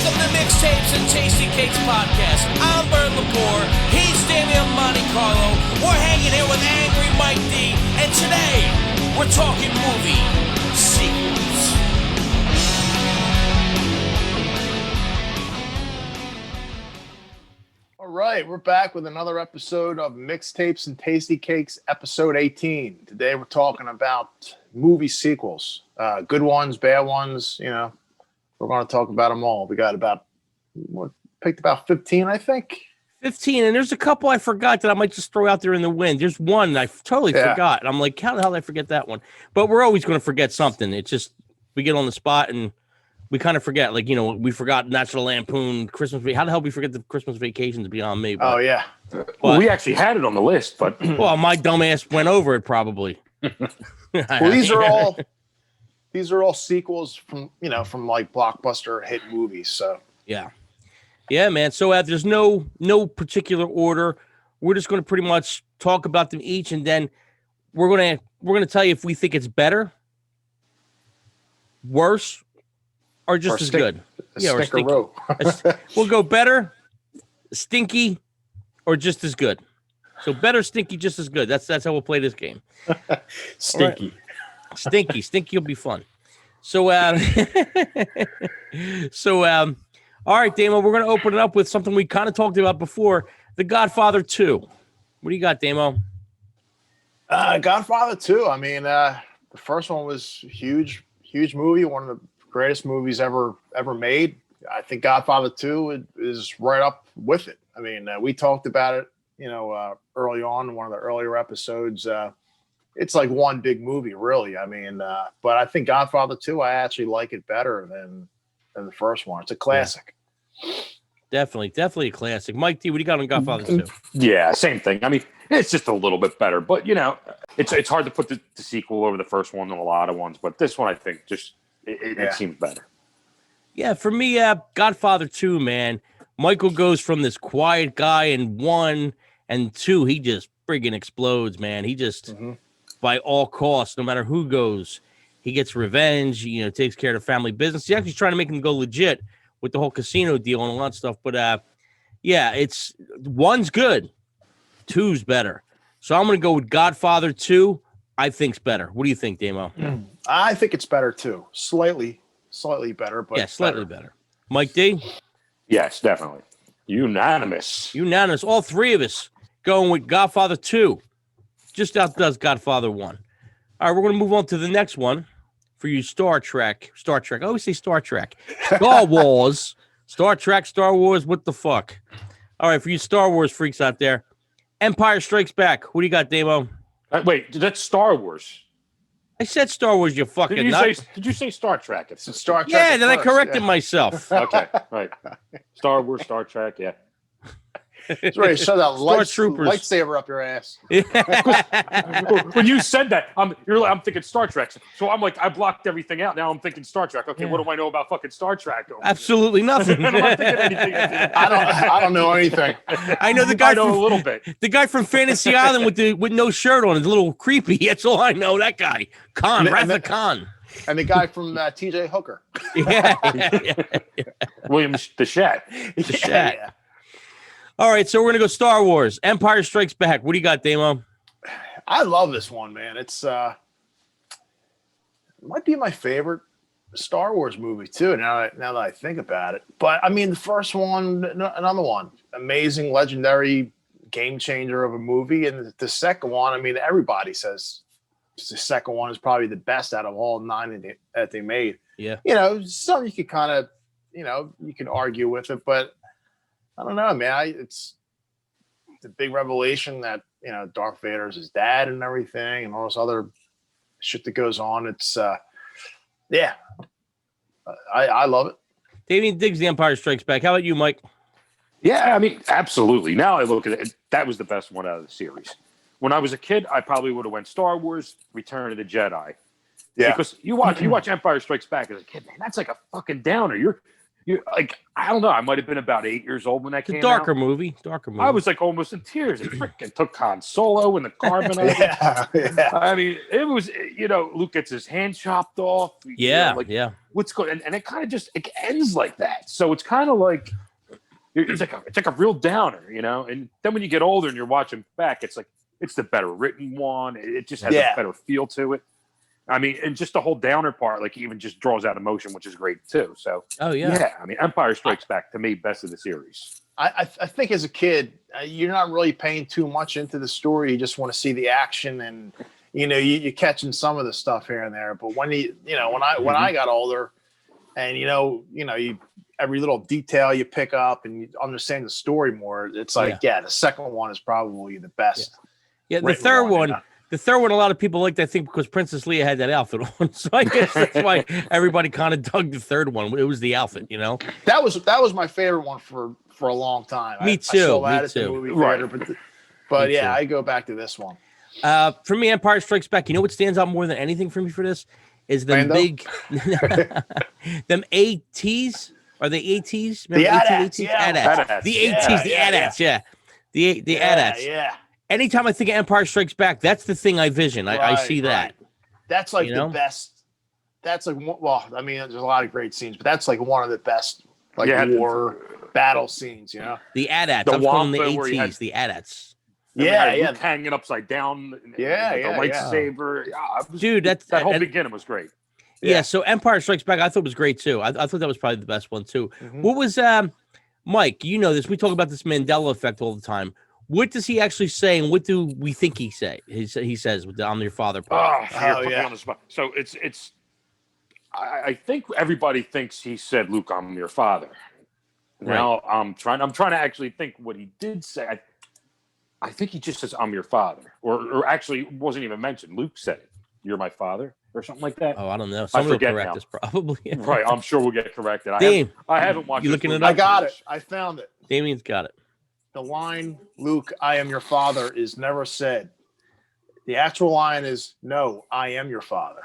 Welcome to Mixtapes and Tasty Cakes podcast. I'm Bert Lepore. He's Damian Monte Carlo. We're hanging here with Angry Mike D. And today, we're talking movie sequels. All right, we're back with another episode of Mixtapes and Tasty Cakes, episode 18. Today, we're talking about movie sequels. Good ones, bad ones, you know. We're going to talk about them all. We got picked about 15, I think. 15, and there's a couple I forgot that I might just throw out there in the wind. There's one I totally forgot. And I'm like, how the hell did I forget that one? But we're always going to forget something. It's just, we get on the spot and we kind of forget. Like, you know, we forgot National Lampoon, Christmas. How the hell we forget the Christmas Vacations beyond me? But, oh, yeah. Well, we actually had it on the list, but... well, my dumbass went over it probably. Well, these are all sequels from like blockbuster hit movies. So yeah, man. So there's no particular order. We're just going to pretty much talk about them each, and then we're gonna tell you if we think it's better, worse, or just as good. Or stinky. We'll go better, stinky, or just as good. So better, stinky, just as good. That's how we'll play this game. Stinky. Stinky will be fun. So, all right, Damo, we're going to open it up with something we kind of talked about before, The Godfather 2. What do you got, Damo? Godfather 2. I mean, the first one was huge movie, one of the greatest movies ever made. I think Godfather 2 is right up with it. I mean, we talked about it, early on in one of the earlier episodes. It's like one big movie, really. I mean, but I think Godfather 2, I actually like it better than the first one. It's a classic. Definitely a classic. Mike D, what do you got on Godfather 2? Yeah, same thing. I mean, it's just a little bit better, but it's hard to put the sequel over the first one than a lot of ones, but this one I think just it seems better. Yeah, for me, Godfather 2, man. Michael goes from this quiet guy in 1 and 2, he just friggin' explodes, man. He just by all costs, no matter who goes, he gets revenge, takes care of the family business. He's actually trying to make him go legit with the whole casino deal and all that stuff. But it's 1's good, 2's better. So I'm going to go with Godfather 2. I think's better. What do you think, Damo? I think it's better too. Slightly better, but slightly better. Mike D? Yes, definitely. Unanimous. All three of us going with Godfather 2. Just outdoes Godfather 1. All right, we're going to move on to the next one for you. Star Trek. I always say Star Trek. Star Wars. Star Trek, Star Wars, what the fuck? All right, for you Star Wars freaks out there. Empire Strikes Back. What do you got, Damo? Wait, that's Star Wars. I said Star Wars, you fucking nut. Did you say Star Trek? It's Star Trek. Yeah, then I corrected myself. Okay, right. Star Wars, Star Trek, yeah. It's ready to shove that Troopers. lightsaber up your ass. When you said that, I'm thinking Star Trek. So I'm like, I blocked everything out. Now I'm thinking Star Trek. Okay, what do I know about fucking Star Trek? Absolutely nothing. I'm not thinking anything. I don't know anything. I know the guy. I know a little bit. The guy from Fantasy Island with no shirt on is a little creepy. That's all I know. That guy, Wrath of Khan. And the guy from T.J. Hooker. Yeah. William the Shat. Yeah. All right, so we're going to go Star Wars. Empire Strikes Back. What do you got, Damo? I love this one, man. It's it might be my favorite Star Wars movie, too, now that I think about it. But, I mean, the first one, another one, amazing, legendary, game changer of a movie. And the second one, I mean, everybody says the second one is probably the best out of all 9 that they made. Yeah. Some you could kind of, you can argue with it, but I don't know, man. It's the big revelation that, Darth Vader is his dad and everything and all this other shit that goes on. It's, I love it. Damien digs The Empire Strikes Back. How about you, Mike? Yeah, I mean, absolutely. Now I look at it, that was the best one out of the series. When I was a kid, I probably would have went Star Wars, Return of the Jedi. Yeah. Because you watch Empire Strikes Back as a kid, man, that's like a fucking downer. I don't know. I might have been about 8 years old when that came Darker out. movie. I was like almost in tears. It freaking took Han Solo and the carbonite. Yeah. I mean, it was, Luke gets his hand chopped off. Yeah, What's going? And it kind of just it ends like that. So it's kind of like it's like a real downer, And then when you get older and you're watching back, it's like it's the better written one. It just has a better feel to it. I mean, and just the whole downer part, like even just draws out emotion, which is great too. So, yeah. I mean, Empire Strikes Back to me, best of the series. I think as a kid, you're not really paying too much into the story. You just want to see the action, and you're catching some of the stuff here and there. But when when I got older, and you every little detail you pick up and you understand the story more, it's like the second one is probably the best. Yeah, the third one. The third one, a lot of people liked, I think, because Princess Leia had that outfit on. So I guess that's why everybody kind of dug the third one. It was the outfit, That was my favorite one for a long time. Me too. I saw that at the movie theater, but yeah, I go back to this one. For me, Empire Strikes Back. You know what stands out more than anything for me for this is them big, them ATs. Are they ATs? The AT-ATs? AT-ATs. The ATs, the AT-ATs, the AT-ATs. Yeah. Anytime I think of Empire Strikes Back, that's the thing I vision. I see that. That's like the best. That's like, well, I mean, there's a lot of great scenes, but that's like one of the best war battle scenes, The AT-ATs. I'm calling the ATs, the AT-ATs. Luke hanging upside down. The lightsaber. Dude, that whole beginning was great. Yeah, so Empire Strikes Back, I thought was great too. I thought that was probably the best one too. Mm-hmm. What was Mike? You know this. We talk about this Mandela effect all the time. What does he actually say, and what do we think he say? He says with the "I'm your father" part. Put me on the spot. So it's. I think everybody thinks he said, "Luke, I'm your father." Now I'm trying to actually think what he did say. I think he just says, "I'm your father," or actually it wasn't even mentioned. Luke said it. "You're my father," or something like that. Oh, I don't know. Someone will correct us probably. Right, I'm sure we'll get corrected. I haven't watched. You looking it up? I got it. I found it. Damien's got it. The line, "Luke, I am your father," is never said. The actual line is, "No, I am your father."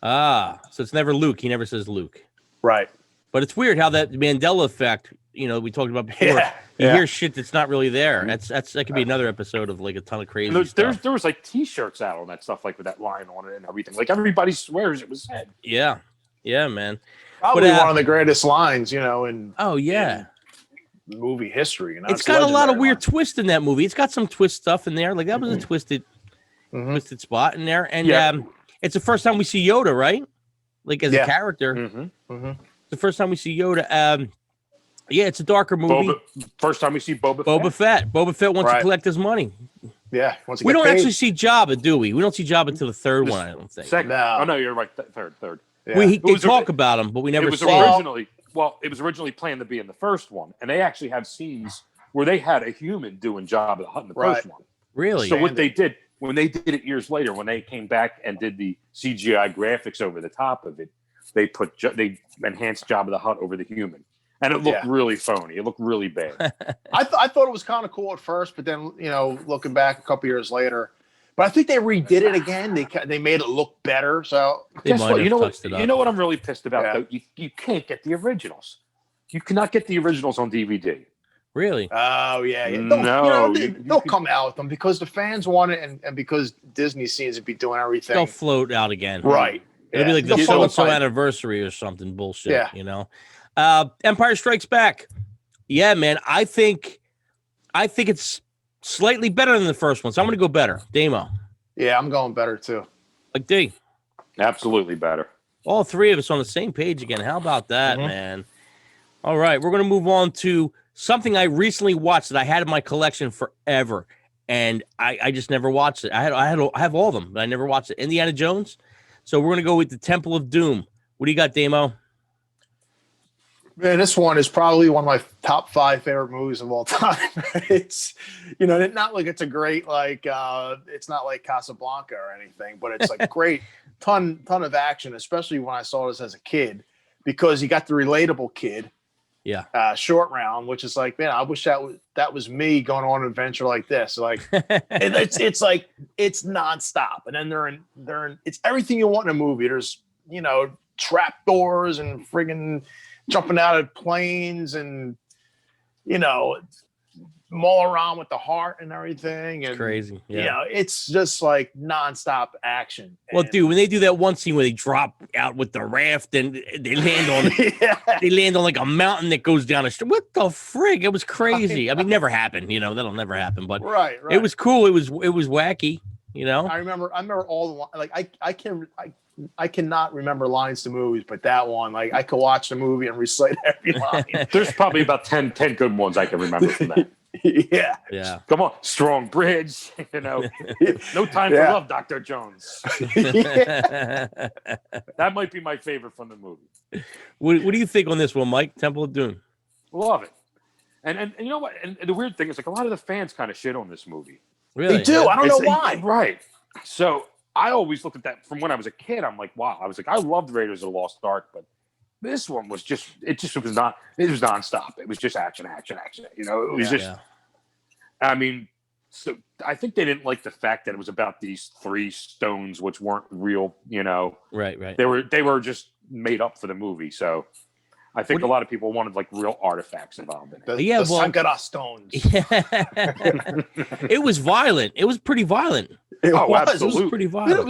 So it's never Luke. He never says Luke. Right. But it's weird how that Mandela effect, we talked about before. You hear shit that's not really there. That could be another episode of like a ton of crazy stuff. There was like T-shirts out on that stuff, like with that line on it and everything. Like everybody swears it was said. Yeah, man. Probably one of the greatest lines, in movie history. It's got a lot of weird twists in that movie. It's got some twist stuff in there. Like that was a twisted spot in there. And it's the first time we see Yoda, right? Like as a character. It's the first time we see Yoda. It's a darker movie. First time we see Boba Fett. Boba Fett wants to collect his money. Yeah. We don't actually see Jabba, do we? We don't see Jabba until the third one, I don't think. Second. No. Oh, no, you're right. Third. Yeah. They talk about him, but we never see him. Well, it was originally planned to be in the first one, and they actually have scenes where they had a human doing Jabba the Hutt in the first one. Really? So what they did, when they did it years later, when they came back and did the CGI graphics over the top of it, they enhanced Jabba the Hutt over the human. And it looked really phony. It looked really bad. I thought it was kind of cool at first, but then, looking back a couple years later, but I think they redid it again. They made it look better. So guess what? You know what I'm really pissed about though? You can't get the originals. You cannot get the originals on DVD. Really? Oh yeah. They'll come out with them because the fans want it, and because Disney seems to be doing everything. They'll float out again. Right. It'll be like the so-and-so anniversary or something bullshit. Yeah. Empire Strikes Back. Yeah, man. I think it's slightly better than the first one, so I'm going to go better. Damo. Yeah, I'm going better too. Like D. Absolutely better. All three of us on the same page again. How about that, man? All right, we're going to move on to something I recently watched that I had in my collection forever, and I just never watched it. I have all of them, but I never watched it. Indiana Jones. So we're going to go with the Temple of Doom. What do you got, Damo? Man, this one is probably one of my top 5 favorite movies of all time. It's, not like it's a great, it's not like Casablanca or anything, but it's like great ton of action, especially when I saw this as a kid, because you got the relatable kid. Yeah. Short Round, which is like, man, I wish that was me going on an adventure like this. Like it's like it's nonstop. And then they're in it's everything you want in a movie. There's, trap doors and friggin' jumping out of planes and, you know, maul around with the heart and everything. And Crazy. Yeah. you know, it's just like nonstop action. Well, And- dude, when they do that one scene where they drop out with the raft and they land on yeah. they land on like a mountain that goes down a street. What the frig? It was crazy. I mean, never happened, you know, that'll never happen, but Right. it was cool. It was wacky, you know. I remember all the like I cannot remember lines to movies, but that one, like I could watch the movie and recite every line. There's probably about 10 good ones I can remember from that. yeah. Yeah. Come on, strong bridge. You know, no time for Yeah. love, Dr. Jones. yeah. That might be my favorite from the movie. What do you think on this one, Mike? Temple of Doom. Love it. And you know what? And the weird thing is, like, a lot of the fans kind of shit on this movie. Really? They do. I don't know It's- why. Right. So I always looked at that from when I was a kid. I'm like, wow. I was like, I loved Raiders of the Lost Ark, but this one was just, it was nonstop. It was just action. You know, it was just, Yeah. I mean, so I think they didn't like the fact that it was about these 3 stones, which weren't real, you know. Right. They were just made up for the movie. So I think What do a lot of people wanted like real artifacts involved in it. The, Yeah, the well- Sankara stones. It was violent. It was pretty violent. It Oh, was. It absolutely. was pretty Dude, violent. it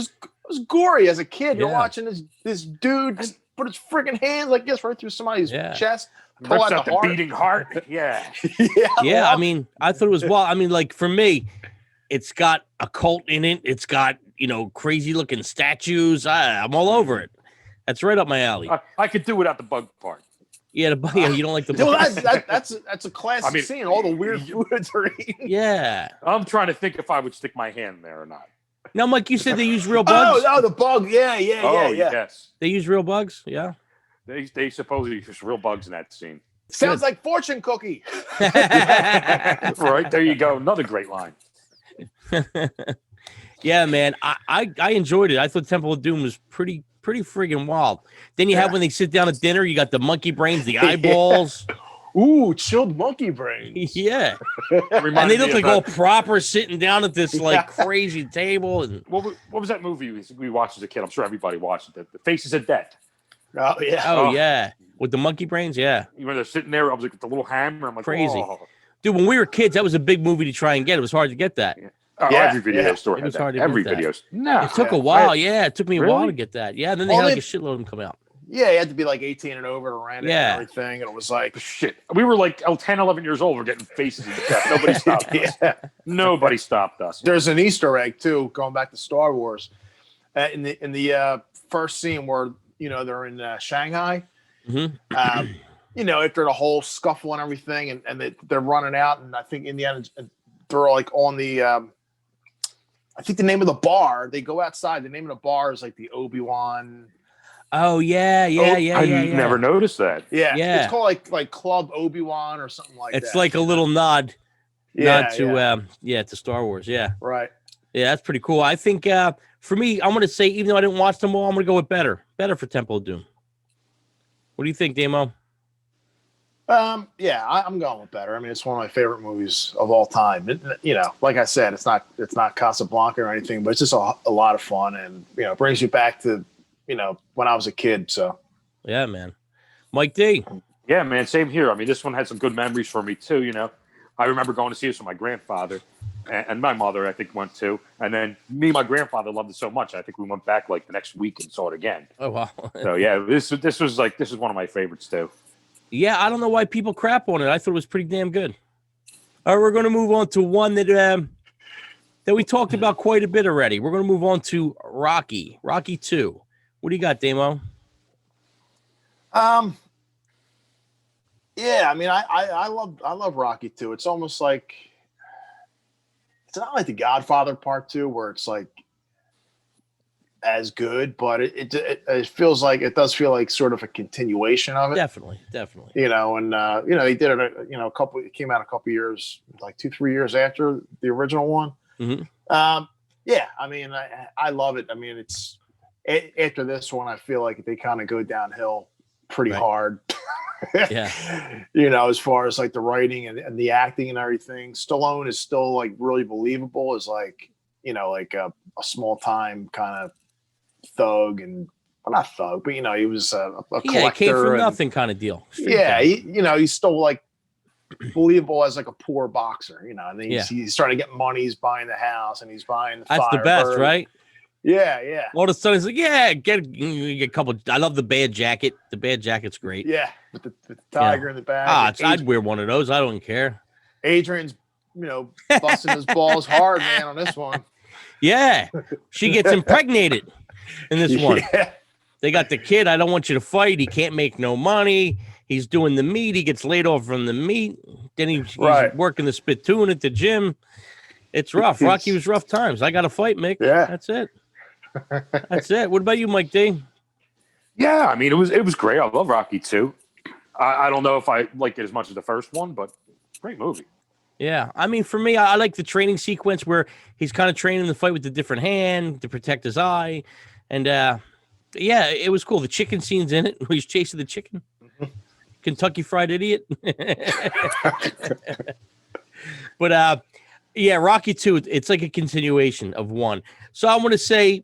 was gory as a kid. You're Yeah. watching this dude just put his freaking hands like this right through somebody's Yeah. chest. Pull Rips out out the the heart. beating heart. Yeah. Yeah, I mean, I thought it was wild. I mean, like for me, it's got a cult in it. It's got, you know, crazy looking statues. I'm all over it. That's right up my alley. I could do without the bug part. Yeah, yeah, you don't like the Dude, that's a classic I mean, scene. All the weird foods are eating. Yeah. I'm trying to think if I would stick my hand there or not. Now, Mike, you said they use real bugs. Oh, the bug. Yeah. Yes. They use real bugs. Yeah. They supposedly use real bugs in that scene. Sounds like fortune cookie. Right there you go. Another great line. Yeah, man. I enjoyed it. I thought Temple of Doom was pretty friggin' wild. Then you have when they sit down at dinner, you got the monkey brains, the eyeballs. Ooh, chilled monkey brains. Yeah. And Reminded they me look like of, all proper sitting down at this like crazy table. And what was that movie we watched as a kid? I'm sure everybody watched it. The Faces of Death. Oh yeah. oh Oh. yeah. With the monkey brains, yeah. When they're sitting there, I was like with the little hammer. I'm like, Crazy. Oh. Dude, when we were kids, that was a big movie to try and get. It was hard to get that. Oh, Yeah, every video yeah. store It had was that. hard to Every get that. video. No, It took a yeah. while. Yeah, it took me a while Really? to get that. Yeah, and then they Well, had like they- a shitload of them come out. Yeah, you had to be like 18 and over to rent it Yeah. and everything. And it was like, shit. We were like 10, 11 years old. We're getting Faces of Death. Nobody stopped us. yeah. Nobody stopped us. There's an Easter egg too, going back to Star Wars. In the first scene where they're in Shanghai. Mhm. After the whole scuffle and everything, and they're running out, and I think in the end they're like on the. I think the name of the bar. They go outside. The name of the bar is like the Obi-Wan. Oh yeah. I never noticed that. Yeah, Yeah. it's called like Club Obi-Wan or something like that. It's like a little nod yeah, to to Star Wars. Yeah. right. Yeah, that's pretty cool. I think for me, I'm gonna say, even though I didn't watch them all, I'm gonna go with better for Temple of Doom. What do you think, Damo? I'm going with better. I mean, it's one of my favorite movies of all time. Like I said, it's not Casablanca or anything, but it's just a lot of fun, and it brings you back to when I was a kid. So Yeah, man. Mike D. Yeah, man. Same here. I mean, this one had some good memories for me too. I remember going to see this with my grandfather, and my mother, I think, went too. And then me and my grandfather loved it so much, I think we went back like the next week and saw it again. Oh wow. So yeah, this is one of my favorites too. Yeah, I don't know why people crap on it. I thought it was pretty damn good. All right, we're going to move on to one that we talked about quite a bit already. We're going to move on to Rocky 2. What do you got, Damo? yeah, I mean, I love Rocky too. It's almost like it's not like the Godfather Part 2 where it's like as good, but it feels like it does feel like sort of a continuation of it. Definitely. And they did it. It came out a couple years, like 2-3 years after the original one. Mm-hmm. Yeah, I mean, I love it. I mean, it's after this one, I feel like they kind of go downhill pretty Right. hard. Yeah. As far as like the writing and the acting and everything, Stallone is still like really believable as like, like a small time kind of thug and not thug, but he was a collector. Yeah, it came from nothing kind of deal. Yeah, he's still like believable as like a poor boxer, and then he's starting to get money. He's buying the house and he's buying the That's the best, right? Yeah. All of a sudden, he's like, yeah, get a couple. I love the bad jacket. The bad jacket's great. Yeah, with the tiger in the back. I'd wear one of those. I don't care. Adrian's, busting his balls hard, man, on this one. Yeah, she gets impregnated in this one. Yeah. They got the kid. I don't want you to fight. He can't make no money. He's doing the meat. He gets laid off from the meat. Then he's working the spittoon at the gym. It's rough. Rocky was rough times. I got to fight, Mick. Yeah. That's it. That's it. What about you, Mike D? Yeah, I mean, it was great. I love Rocky 2. I don't know if I liked it as much as the first one, but great movie. Yeah, I mean, for me, I like the training sequence where he's kind of training the fight with the different hand to protect his eye. And, yeah, it was cool. The chicken scene's in it where he's chasing the chicken. Kentucky Fried Idiot. But, yeah, Rocky 2, it's like a continuation of 1. So I want to say,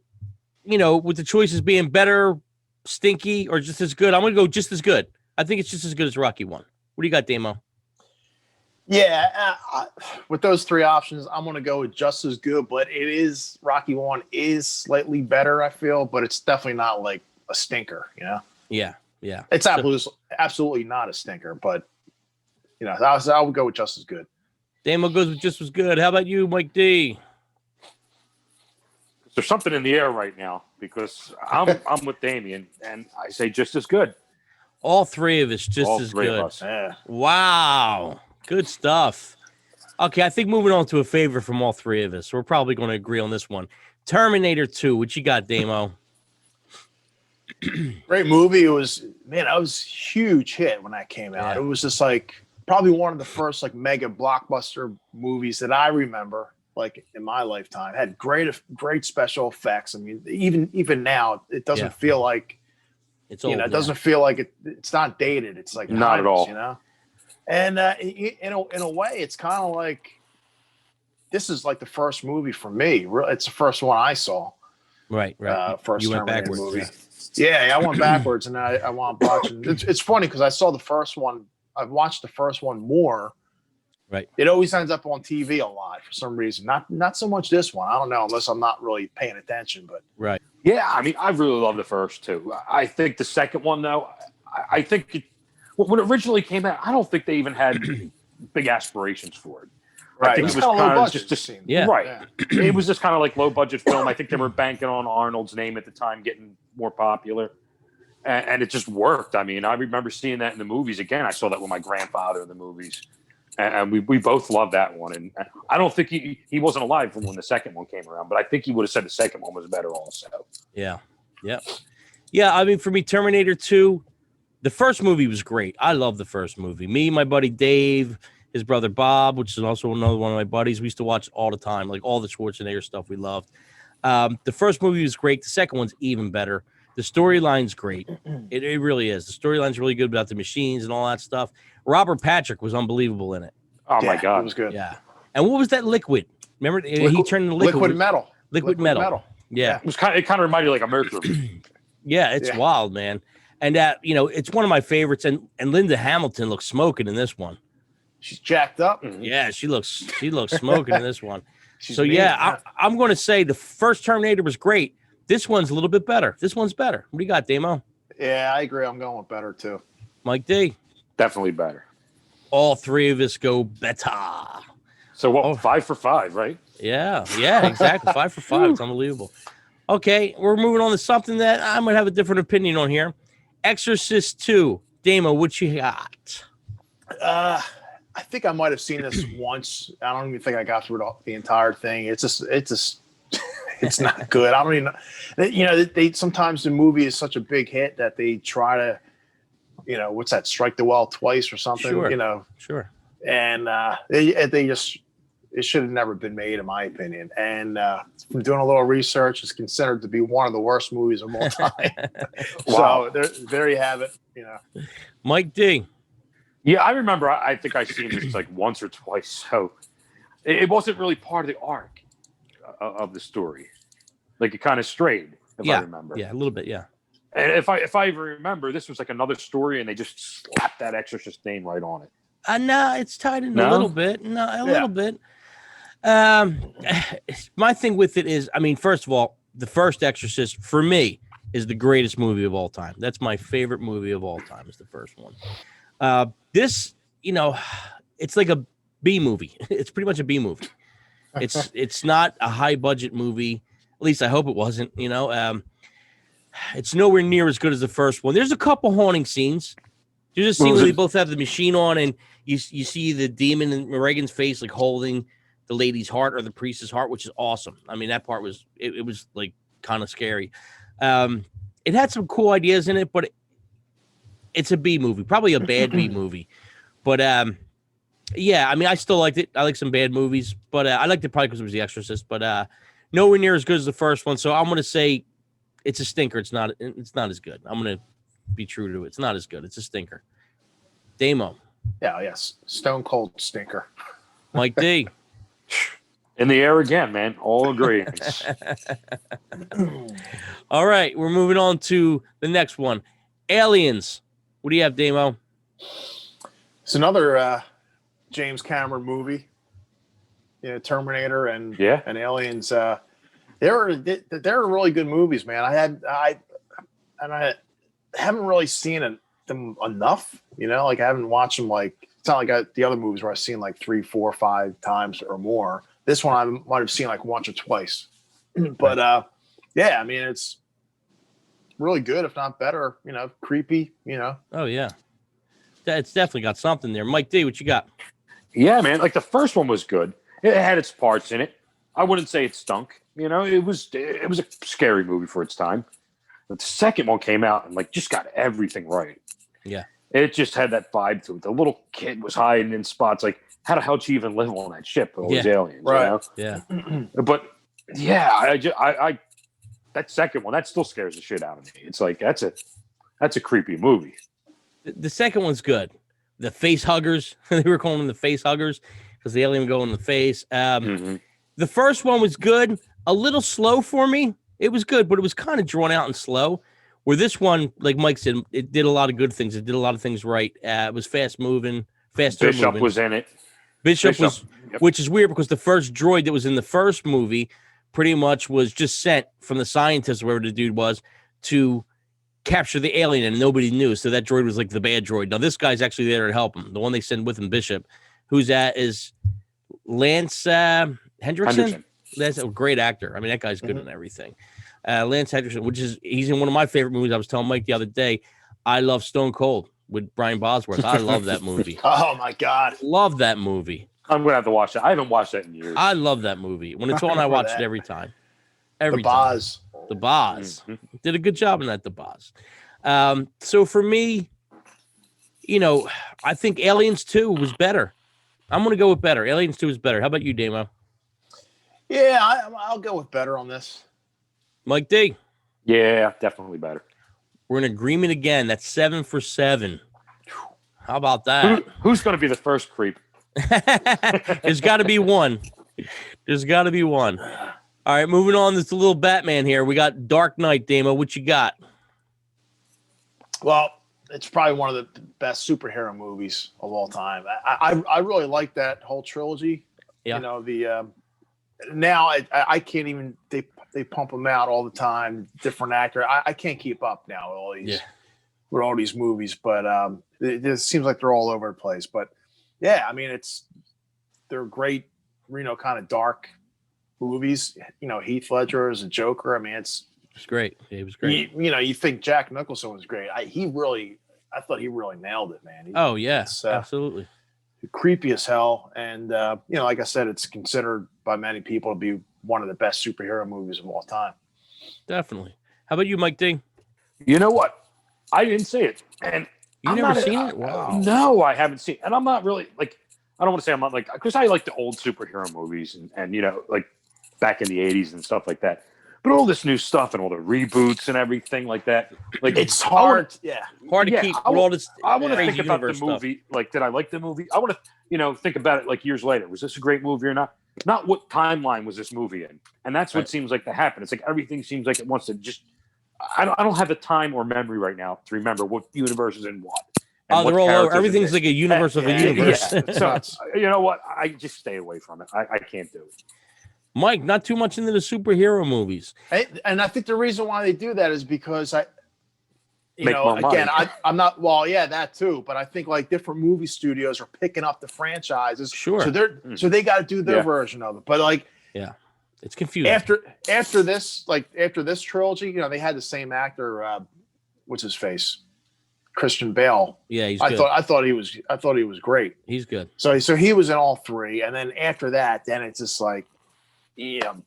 with the choices being better, stinky, or just as good, I'm going to go just as good. I think it's just as good as Rocky 1. What do you got, Damo? Yeah, with those 3 options, I'm going to go with just as good, but Rocky 1 is slightly better, I feel, but it's definitely not like a stinker, Yeah. It's absolutely not a stinker, but, I would go with just as good. Damo goes with just as good. How about you, Mike D? There's something in the air right now because I'm with Damien, and I say just as good. All 3 of us just as good. Of us. Yeah. Wow. Good stuff. Okay, I think moving on to a favorite from all 3 of us. We're probably going to agree on this one. Terminator 2. What you got, Damo? Great movie. It was a huge hit when that came out. Yeah. It was just like probably one of the first like mega blockbuster movies that I remember like in my lifetime. It had great special effects. I mean, even now, it doesn't feel like it's old. It doesn't feel like it's not dated. It's like not at all. And in a way, it's kind of like this is like the first movie for me. It's the first one I saw. Right. First you went Terminator backwards. movie. Yeah, I went backwards, and I wound up watching. It's funny because I saw the first one. I've watched the first one more. Right. It always ends up on TV a lot for some reason. Not so much this one. I don't know, unless I'm not really paying attention. But right. Yeah, I mean, I really love the first 2. I think the second one, though, I think when it originally came out, I don't think they even had big aspirations for it. Right. I think it was kind of low budget. Right. Yeah. It was just kind of like low budget film. I think they were banking on Arnold's name at the time getting more popular. And it just worked. I mean, I remember seeing that in the movies. Again, I saw that with my grandfather in the movies. And we both loved that one. And I don't think he wasn't alive from when the second one came around, but I think he would have said the second one was better also. Yeah. Yeah, I mean, for me, Terminator 2, the first movie was great. I love the first movie. Me, my buddy Dave, his brother Bob, which is also another one of my buddies, we used to watch all the time, like all the Schwarzenegger stuff we loved. The first movie was great. The second one's even better. The storyline's great. It really is. The storyline's really good about the machines and all that stuff. Robert Patrick was unbelievable in it. Oh, my God. It was good. Yeah. And what was that liquid? Remember, he turned into liquid metal. Liquid metal. Yeah. It kind of reminded you like a Mercury. Yeah, it's wild, man. And it's one of my favorites. And Linda Hamilton looks smoking in this one. She's jacked up. Yeah, she looks smoking in this one. So I'm going to say the first Terminator was great. This one's a little bit better. This one's better. What do you got, Damo? Yeah, I agree. I'm going with better too. Mike D? Definitely better. All 3 of us go better. So what? 5 for 5, right? Yeah, exactly. 5 for 5. It's unbelievable. Okay, we're moving on to something that I'm going to have a different opinion on here. Exorcist 2. Damo, what you got? I think I might have seen this once. I don't even think I got through the entire thing. It's just it's not good. I don't even they sometimes the movie is such a big hit that they try to, what's that, strike the well twice or something, Sure. And they just, it should have never been made, in my opinion. And from doing a little research, it's considered to be one of the worst movies of all time. Wow. So there you have it. Mike D. Yeah, I remember. I think I've seen this like once or twice. So it wasn't really part of the arc of the story. Like it kind of strayed, if I remember. Yeah, a little bit. Yeah. And if I even remember, this was like another story, and they just slapped that Exorcist name right on it. No, it's tied in a No? little bit. No, a little bit. My thing with it is, I mean, first of all, the first Exorcist for me is the greatest movie of all time. That's my favorite movie of all time. Is the first one. This, it's like a B movie. It's pretty much a B movie. It's not a high budget movie. At least I hope it wasn't. It's nowhere near as good as the first one. There's a couple haunting scenes. There's a scene where they both have the machine on, and you see the demon in Reagan's face, like holding the lady's heart or the priest's heart, which is awesome. I mean, that part was it was like kind of scary. It had some cool ideas in it, but it's a B movie, probably a bad B movie. But yeah, I mean, I still liked it. I like some bad movies, but I liked it probably because it was The Exorcist. But nowhere near as good as the first one. So I'm gonna say it's a stinker. It's not as good. I'm gonna be true to it. It's not as good. It's a stinker. Damo. Yeah, yes. Stone cold stinker. Mike D. In the air again, man. All agree. All right, we're moving on to the next one. Aliens. What do you have, Damo? It's another James Cameron movie. Terminator and Aliens. They're really good movies, man. I haven't really seen them enough. Like I haven't watched them. Like it's not like the other movies where I've seen like 3, 4, 5 times or more. This one I might have seen like once or twice. But yeah, I mean it's really good, if not better. Creepy. Oh yeah, it's definitely got something there. Mike D, what you got? Yeah, man. Like the first one was good. It had its parts in it. I wouldn't say it stunk. It was a scary movie for its time. But the second one came out and like just got everything right. Yeah. It just had that vibe to it. The little kid was hiding in spots. Like, how the hell did you even live on that ship with all these aliens? Right. Yeah. But yeah, I that second one, that still scares the shit out of me. It's like that's a creepy movie. The second one's good. The face huggers. They were calling them the face huggers because the alien would go in the face. The first one was good. A little slow for me. It was good, but it was kind of drawn out and slow. Where this one, like Mike said, it did a lot of good things. It did a lot of things right. It was fast moving, faster Bishop moving. was in it. Bishop was, which is weird because the first droid that was in the first movie pretty much was just sent from the scientist, whoever the dude was, to capture the alien, and nobody knew. So that droid was like the bad droid. Now this guy's actually there to help him. The one they send with him, Bishop, who's is Lance Hendrickson. That's a great actor. I mean, that guy's good in everything. Lance Hendrickson, he's in one of my favorite movies. I was telling Mike the other day, I love Stone Cold with Brian Bosworth. I love that movie. Oh my God. Love that movie. I'm going to have to watch that. I haven't watched that in years. I love that movie. When it's on, I watch it every time. The Boz. The Boz. Did a good job in that, The Boz. So for me, I think Aliens 2 was better. I'm going to go with better. Aliens 2 is better. How about you, Damo? Yeah, I'll go with better on this. Mike D. Yeah, definitely better. We're in agreement again. That's 7 for 7. How about that? Who's going to be the first creep? There's got to be one. There's got to be one. All right, moving on. There's a little Batman here. We got Dark Knight, Damo. What you got? Well, it's probably one of the best superhero movies of all time. I really like that whole trilogy. Yeah. Now I can't even they pump them out all the time, different actor. I can't keep up now with all these movies, but it seems like they're all over the place. But yeah, I mean they're great, kind of dark movies. Heath Ledger as a Joker. I mean it's great. It was great. You think Jack Nicholson was great. I thought he really nailed it, man. Absolutely. Creepy as hell, and like I said, it's considered by many people to be one of the best superhero movies of all time. Definitely. How about you, Mike D? You know what? I didn't see it, and you never seen it? Wow. No, I haven't seen it, and I'm not really like. I don't want to say I'm not like because I like the old superhero movies and like back in the '80s and stuff like that. But all this new stuff and all the reboots and everything like that, like it's hard. Hard to keep all this. I want to think about the movie. Stuff. Like, did I like the movie? I want to, think about it like years later. Was this a great movie or not? Not what timeline was this movie in? And that's what seems like to happen. It's like everything seems like it wants to just. I don't have the time or memory right now to remember what universe is in what. And they're what all over. characters Everything's in like a universe of a Yeah, universe. Yeah. So you know what? I just stay away from it. I can't do it. Mike, not too much into the superhero movies. And I think the reason why they do that is because Make more money. again, I'm not, well, yeah, that too, but I think like different movie studios are picking up the franchises. Sure. So they got to do their version of it. But like, it's confusing. After this trilogy, they had the same actor, what's his face? Christian Bale. Yeah, he's I good. thought he was great. He's good. So he was in all three, and then after that, then it's just like, Ben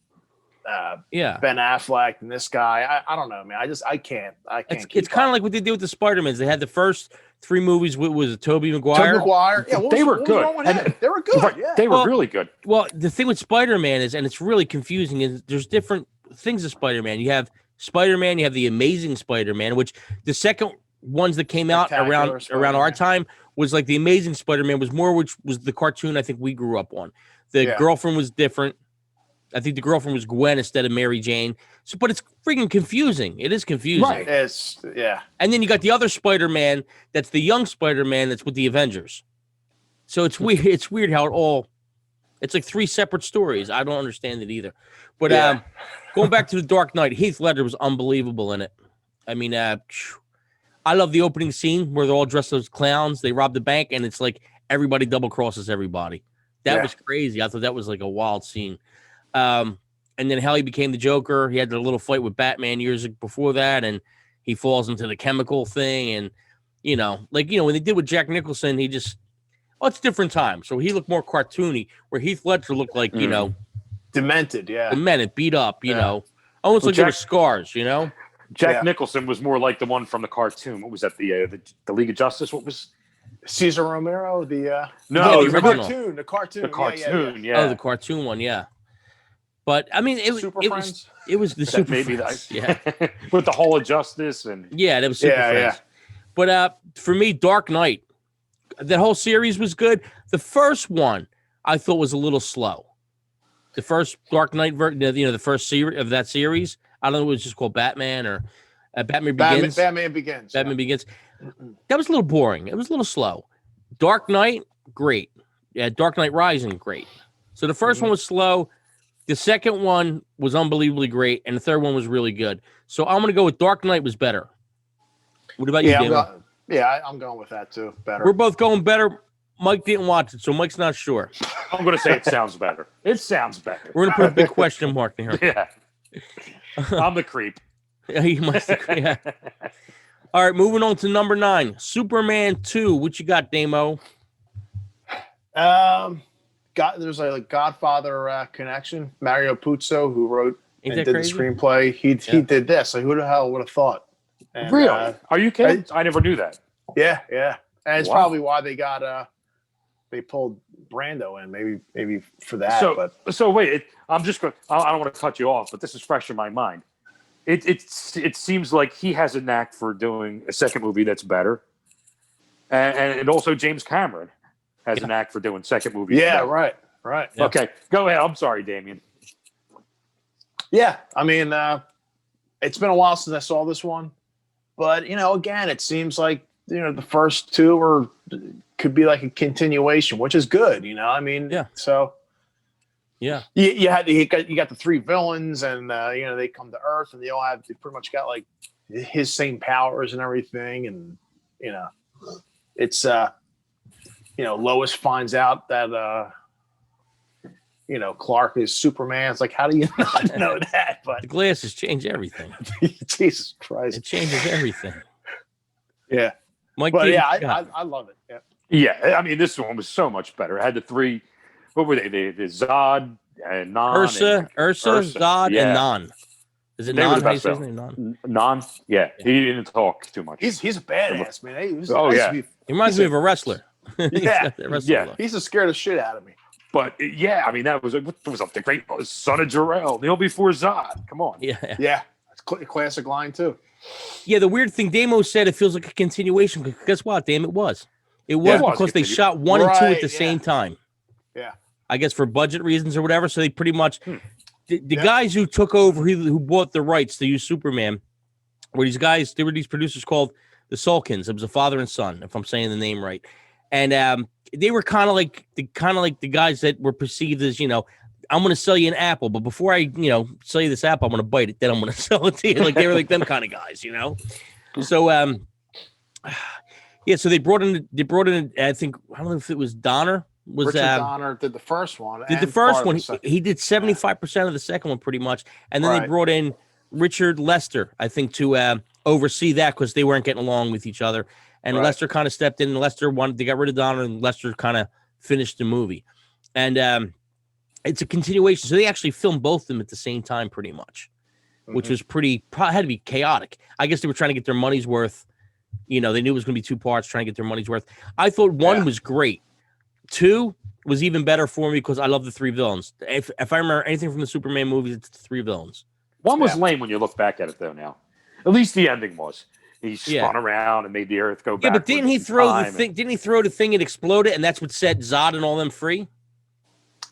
Affleck and this guy. I don't know, man. I can't. It's kind of like what they did with the Spider-Mans. They had the first 3 movies with Tobey Maguire. Tobey Maguire. Yeah, they were good. They were good. Right. Yeah. They were really good. Well, the thing with Spider-Man is, and it's really confusing, is there's different things of Spider-Man. You have Spider-Man, you have the Amazing Spider-Man, which the second ones that came out around our time was like the Amazing Spider-Man was more, which was the cartoon I think we grew up on. The girlfriend was different. I think the girlfriend was Gwen instead of Mary Jane. So, but it's freaking confusing. It is confusing. Right. And then you got the other Spider-Man. That's the young Spider-Man. That's with the Avengers. So it's weird. It's weird how it's like 3 separate stories. I don't understand it either. But going back to the Dark Knight, Heath Ledger was unbelievable in it. I mean, I love the opening scene where they're all dressed as clowns. They rob the bank, and it's like everybody double crosses everybody. That was crazy. I thought that was like a wild scene. And then how he became the Joker. He had the little fight with Batman years before that, and he falls into the chemical thing. And, when they did with Jack Nicholson, he just, it's different time. So he looked more cartoony, where Heath Ledger looked like, demented, demented, beat up, almost like there were scars, Jack Nicholson was more like the one from the cartoon. What was that? The League of Justice? What was Cesar Romero? The cartoon. The cartoon. The cartoon. Yeah. Oh, the cartoon one. Yeah. But I mean, it was the Super maybe Friends. With the Hall of Justice and that was Super Friends. But for me, Dark Knight, that whole series was good. The first one I thought was a little slow. The first Dark Knight, the first series of that series. I don't know, it was just called Batman or Batman Begins. Batman Begins. Batman Begins. That was a little boring. It was a little slow. Dark Knight, great. Yeah, Dark Knight Rising, great. So the first one was slow. The second one was unbelievably great, and the third one was really good. So I'm going to go with Dark Knight was better. What about you, David? I'm going with that too. Better. We're both going better. Mike didn't watch it, so Mike's not sure. I'm going to say it sounds better. It sounds better. We're going to put a big question mark in here. Yeah. I'm the creep. You must agree. Yeah. All right, moving on to number 9, Superman 2. What you got, Damo? There's a Godfather connection. Mario Puzo, who wrote and did crazy? the screenplay, he did this. Like, who the hell would have thought? And, really? Are you kidding? I never knew that. Yeah. And it's probably why they pulled Brando in, maybe for that. So wait, I don't want to cut you off, but this is fresh in my mind. It seems like he has a knack for doing a second movie that's better, and also James Cameron has a knack for doing second movies. Yeah, better. right. Yeah. Okay, go ahead. I'm sorry, Damien. Yeah, I mean, it's been a while since I saw this one, but again, it seems like the first 2 could be like a continuation, which is good. I mean, So. Yeah, you got the 3 villains, and they come to Earth, and they pretty much got like his same powers and everything, and it's Lois finds out that Clark is Superman. It's like, how do you not know that? But the glasses change everything. Jesus Christ, it changes everything. Yeah, Mike. But I love it. Yeah, I mean, this one was so much better. It had the 3. What were they? The Zod and Non. Ursa, Zod, and Non. Is it Non? How do you say his name? Non? Non? Yeah. He didn't talk too much. He's a badass, man. He reminds me of a wrestler. Yeah. He's a scared the shit out of me. But I mean, that was the great son of Jor-El, Kneel before Zod. Come on. Yeah. It's a classic line too. Yeah, the weird thing, Damo said it feels like a continuation. Because guess what, Damn, it was. It was because they shot 1 and 2 at the same time. Yeah. I guess for budget reasons or whatever. So they pretty much the guys who took over, who bought the rights to use Superman, where these guys, they were these producers called the Sulkins. It was a father and son, if I'm saying the name right. And they were kind of like the guys that were perceived as, I'm going to sell you an apple, but before I, sell you this apple, I'm going to bite it. Then I'm going to sell it to you. Like they were like them kind of guys, So, so they brought in, I think, I don't know if it was Donner. Richard Donner did the first one. Did the first one. He did 75% of the second one pretty much. And then they brought in Richard Lester, I think, to oversee that because they weren't getting along with each other. And Lester kind of stepped in, and Lester they got rid of Donner, and Lester kind of finished the movie. And it's a continuation. So they actually filmed both of them at the same time pretty much, which was had to be chaotic. I guess they were trying to get their money's worth. They knew it was going to be 2 parts, trying to get their money's worth. I thought 1 was great. 2 was even better for me because I love the 3 villains. If I remember anything from the Superman movies, it's the 3 villains. 1 was lame when you look back at it, though, now. At least the ending was. He spun around and made the Earth go back. Yeah, but didn't he throw the thing? Didn't he throw the thing and explode it, and that's what set Zod and all them free?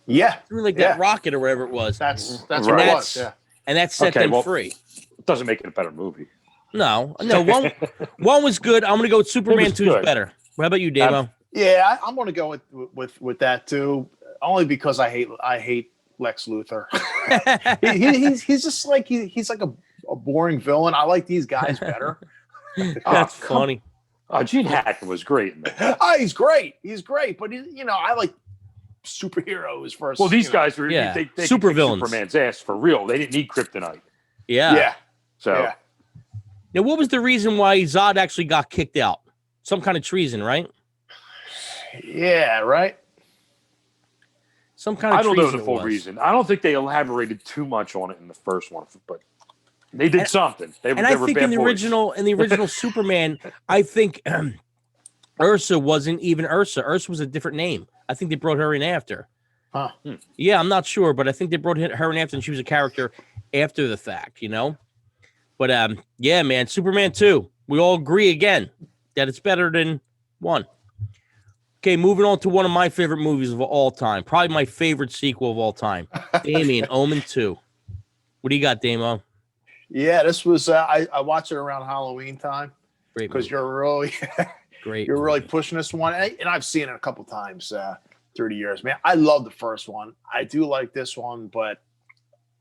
Yeah, through that rocket or whatever it was. That's right. what it was. Yeah, and that set them free. It doesn't make it a better movie. No. One was good. I'm gonna go with Superman 2 is better. What about you, Damo? Yeah, I'm gonna go with that too. Only because I hate Lex Luthor. he's just like he's like a boring villain. I like these guys better. That's funny. Gene Hackman was great in that. He's great. He's great. But I like superheroes first. Well, these guys were they super villains. Superman's ass for real. They didn't need kryptonite. Yeah. So now, what was the reason why Zod actually got kicked out? Some kind of treason, right? Yeah, right. Some kind of. I don't know the full reason. I don't think they elaborated too much on it in the first one, but they did something. They I were think bad in the boys. original Superman, I think Ursa wasn't even Ursa. Ursa was a different name. I think they brought her in after. Huh. Yeah, I'm not sure, but I think they brought her in after, and she was a character after the fact, But yeah, man, Superman 2. We all agree again that it's better than 1. Okay, moving on to one of my favorite movies of all time. Probably my favorite sequel of all time. Damien, Omen 2. What do you got, Damo? Yeah, this was I watched it around Halloween time because you're really you're really pushing this one, and I've seen it a couple times through the years. Man, I love the first one. I do like this one, but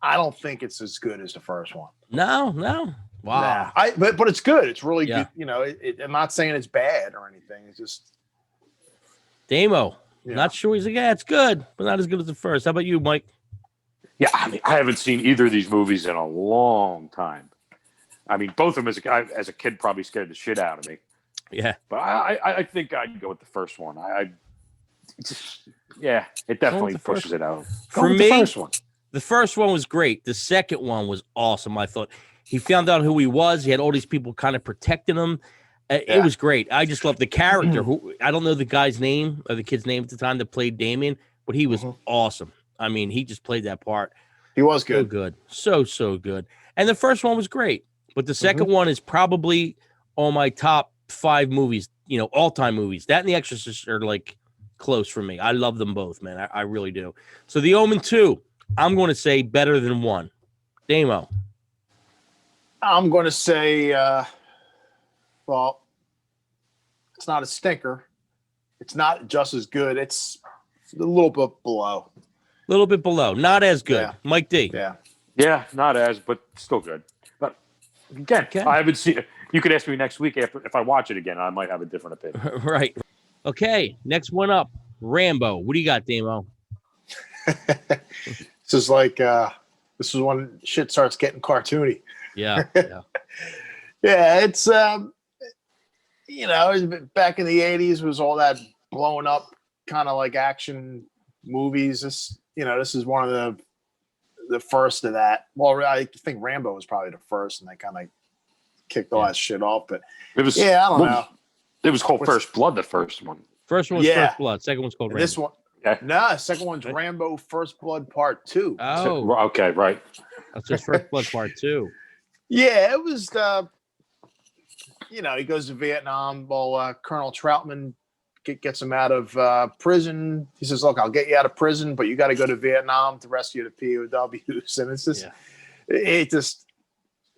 I don't think it's as good as the first one. No. Wow. Nah. But it's good. It's really good. I'm not saying it's bad or anything. It's just Damo. Not sure he's like, yeah, it's good, but not as good as the first. How about you, Mike? Yeah, I mean, I haven't seen either of these movies in a long time. I mean, both of them as a kid probably scared the shit out of me. Yeah. But I think I'd go with the first one. It definitely pushes it out. For me, the first one was great. The second one was awesome. I thought he found out who he was. He had all these people kind of protecting him. It was great. I just loved the character. Who I don't know the guy's name or the kid's name at the time that played Damien, but he was awesome. I mean, he just played that part. He was good. So good. So good. And the first one was great. But the second one is probably on my top 5 movies, all-time movies. That and The Exorcist are like close for me. I love them both, man. I really do. So The Omen 2, I'm going to say better than 1. Damo. I'm going to say, well, it's not a stinker. It's not just as good. It's a little bit below. A little bit below. Not as good. Yeah. Mike D. Yeah, not as, but still good. But again, I haven't seen it. You could ask me next week if I watch it again. I might have a different opinion. Right. Okay, next one up. Rambo. What do you got, Damo? This is like this is when shit starts getting cartoony. Yeah. Yeah, it's back in the 80s was all that blowing up kind of like action movies. This is one of the first of that. Well, I think Rambo was probably the first, and they kind of kicked all that shit off. But I don't know. It was called First Blood, the first one. First one was First Blood. Second one's called Rambo. This one, second one's Rambo First Blood Part 2. Oh, okay, right. That's just First Blood Part 2. Yeah, it was. He goes to Vietnam. Well, Colonel Troutman gets him out of prison. He says, "Look, I'll get you out of prison, but you got to go to Vietnam to rescue the POWs." And it's just,